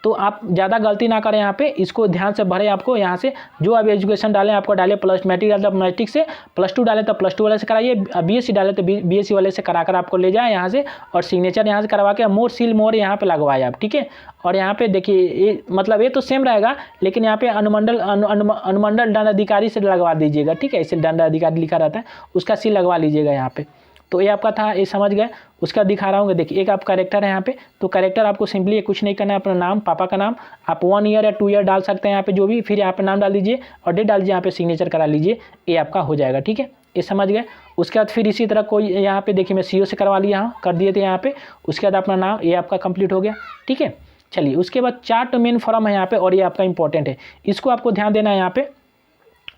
तो आप ज़्यादा गलती ना करें यहाँ पे, इसको ध्यान से भरें। आपको यहाँ से जो अब एजुकेशन डालें आपको डालिए, मैट्रिक डाले तो मैट्रिक से, +2 डालें तो +2 वाले से कराइए, BSc डाले तो BSc वाले से करा कर आपको ले जाए यहाँ से, और सिग्नेचर यहाँ से करवा के मोर सील मोर यहाँ पे लगवाए आप। ठीक है, और यहाँ पे देखिए ये मतलब ये तो सेम रहेगा, लेकिन यहाँ पे अनुमंडल दंडाधिकारी से लगवा दीजिएगा। ठीक है, इसे दंडाधिकारी लिखा रहता है, उसका सील लगवा लीजिएगा यहाँ पे। तो ये आपका था, ये समझ गए। उसका दिखा रहा हूँ, देखिए एक आप कैरेक्टर है यहाँ पे। तो कैरेक्टर आपको सिंपली कुछ नहीं करना है, अपना नाम, पापा का नाम, आप 1 ईयर या 2 ईयर डाल सकते हैं यहाँ पे जो भी, फिर यहाँ पे नाम डाल दीजिए और डेट डाल दीजिए, यहाँ पे सिग्नेचर करा लीजिए, ये आपका हो जाएगा। ठीक है, ये समझ गए। उसके बाद फिर इसी तरह कोई यहाँ पे देखिए मैं CO से करवा लिया, यहाँ कर दिए थे यहाँ पे। उसके बाद अपना नाम, ये आपका कंप्लीट हो गया। ठीक है, चलिए उसके बाद 4 मेन फॉर्म है यहाँ पे, और ये आपका इंपॉर्टेंट है, इसको आपको ध्यान देना है यहाँ पे।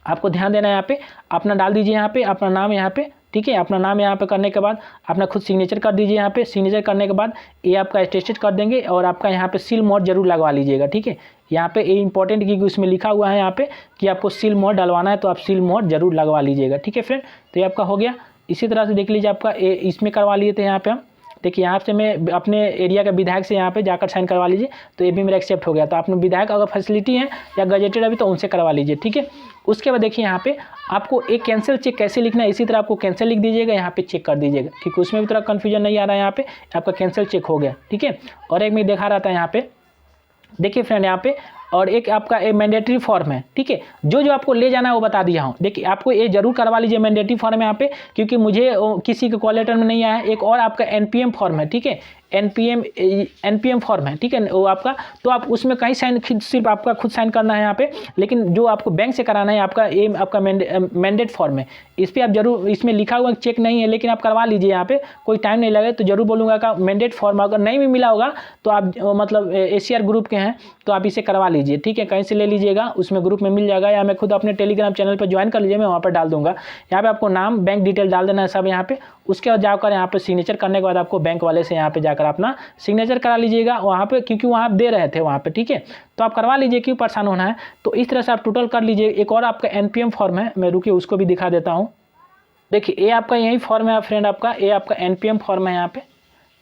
आपको ध्यान देना है यहाँ पे, अपना डाल दीजिए यहाँ पे अपना नाम यहाँ पे। ठीक है। अपना नाम यहाँ पे करने के बाद अपना खुद सिग्नेचर कर दीजिए। यहाँ पे सिग्नेचर करने के बाद ये आपका अटेस्टेड कर देंगे और आपका यहाँ पे सील मोहर जरूर लगवा लीजिएगा, ठीक है। यहाँ पे ये इंपॉर्टेंट क्योंकि उसमें लिखा हुआ है यहाँ पे कि आपको सील मोहर डलवाना है, तो आप सील मोहर जरूर लगवा लीजिएगा, ठीक है फ्रेंड। तो ये आपका हो गया। इसी तरह से देख लीजिए आपका इसमें करवा लिए थे यहाँ पे हम। देखिए यहाँ से मैं अपने एरिया के विधायक से यहाँ पे जाकर साइन करवा लीजिए, तो ये भी मेरा एक्सेप्ट हो गया। तो आपने विधायक अगर फैसिलिटी है या गजेटेड अभी तो उनसे करवा लीजिए, ठीक है। उसके बाद देखिए यहाँ पे आपको एक कैंसिल चेक कैसे लिखना है, इसी तरह आपको कैंसिल लिख दीजिएगा, यहाँ पे चेक कर दीजिएगा, क्योंकि उसमें भी थोड़ा कन्फ्यूजन नहीं आ रहा है। यहाँ पे आपका कैंसिल चेक हो गया, ठीक है। और एक मैं दिखा रहा था यहाँ पे, देखिए फ्रेंड यहाँ पे, और एक आपका एक मैंडेटरी फॉर्म है, ठीक है। जो आपको ले जाना है वो बता दिया हूँ। देखिए आपको ये जरूर करवा लीजिए मैंडेटरी फॉर्म यहाँ पे, क्योंकि मुझे किसी के कॉल लेटर में नहीं आया। एक और आपका एनपीएम फॉर्म है, ठीक है। एनपीएम फॉर्म है, ठीक है वो आपका, तो आप उसमें कहीं साइन सिर्फ आपका खुद साइन करना है यहाँ पे, लेकिन जो आपको बैंक से कराना है आपका ये आपका मैंडेट फॉर्म है। इस पर आप जरूर, इसमें लिखा हुआ चेक नहीं है लेकिन आप करवा लीजिए। यहाँ पे कोई टाइम नहीं लगे तो जरूर बोलूँगा का मैंडेट फॉर्म अगर नहीं भी मिला होगा तो आप मतलब एसीआर ग्रुप के हैं तो आप इसे करवा लीजिए, ठीक है। कहीं से ले लीजिएगा, उसमें ग्रुप में मिल जाएगा, या मैं खुद अपने टेलीग्राम चैनल पर ज्वाइन कर लीजिए, मैं वहाँ पर डाल दूंगा। यहाँ पे आपको नाम, बैंक डिटेल डाल देना है सब यहाँ पे। उसके बाद जाकर यहाँ पे सिग्नेचर करने के बाद आपको बैंक वाले से यहाँ पे जाकर अपना सिग्नेचर करा लीजिएगा वहाँ पे, क्योंकि वहाँ आप दे रहे थे वहाँ पे, ठीक है। तो आप करवा लीजिए, क्यों परेशान होना है। तो इस तरह से आप टोटल कर लीजिए। एक और आपका एनपीएम फॉर्म है, मैं रुकिए उसको भी दिखा देता हूँ। देखिए ये आपका यही फॉर्म है फ्रेंड, आपका ये आपका एनपीएम फॉर्म है यहाँ पे,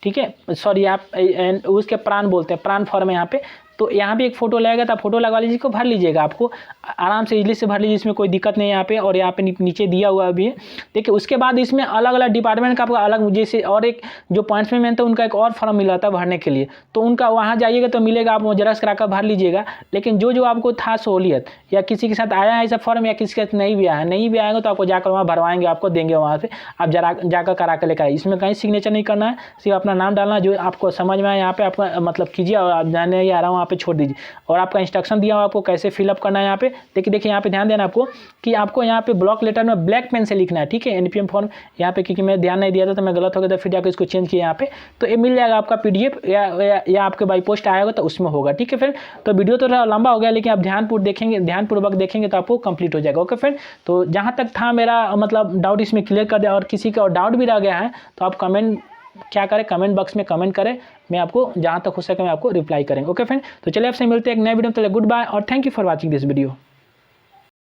ठीक है। सॉरी आप उसके प्राण बोलते हैं, प्राण फॉर्म है यहाँ पे। तो यहाँ भी एक फोटो लगेगा, तो आप फोटो लगवा लीजिए, को भर लीजिएगा। आपको आराम से इजली से भर लीजिए, इसमें कोई दिक्कत नहीं है यहाँ पे। और यहाँ पे नीचे दिया हुआ भी है, देखिए। उसके बाद इसमें अलग अलग डिपार्टमेंट का आपका अलग, जैसे और एक जो पॉइंट्स में मेन था उनका एक और फॉर्म मिला था भरने के लिए, तो उनका वहाँ जाइएगा तो मिलेगा, आप वो जेरॉक्स करा कर भर लीजिएगा। लेकिन जो आपको था सहूलियत, या किसी के साथ आया है ऐसा फॉर्म, या किसी के साथ नहीं भी आएगा तो आपको जाकर वहाँ भरवाएंगे, आपको देंगे वहाँ से, आप जाकर करा कर लेकर आइए। इसमें कहीं सिग्नेचर नहीं करना है, सिर्फ अपना नाम डालना, जो आपको समझ में आए यहाँ पे आपका मतलब कीजिए, और आप जाने नहीं आ रहा हूँ वहाँ पे छोड़ दीजिए। और आपका इंस्ट्रक्शन दिया हुआ आपको कैसे फिलअप करना है यहाँ पे। देखिए यहाँ पे ध्यान देना आपको कि आपको यहाँ पे ब्लॉक लेटर में ब्लैक पेन से लिखना है, ठीक है। एनपीएम फॉर्म यहाँ पे, क्योंकि मैं ध्यान नहीं दिया था तो मैं गलत हो गया, तो फिर जाकर इसको चेंज किया यहाँ पे। तो ये मिल जाएगा आपका पीडीएफ, या आपके बाई पोस्ट आएगा तो उसमें होगा, ठीक है फ्रेंड। तो वीडियो तो थोड़ा लंबा हो गया, लेकिन आप ध्यानपूर्वक देखेंगे तो आपको कंप्लीट हो जाएगा, ओके फ्रेंड। तो जहाँ तक था मेरा मतलब डाउट इसमें क्लियर कर दिया, और किसी का डाउट भी रह गया है तो आप क्या करें, कमेंट बॉक्स में कमेंट करें, मैं आपको जहाँ तक हो सके मैं आपको रिप्लाई करेंगे, ओके फ्रेंड। तो चलिए आपसे मिलते हैं एक नए वीडियो में, तो गुड बाय और thank you for watching this video.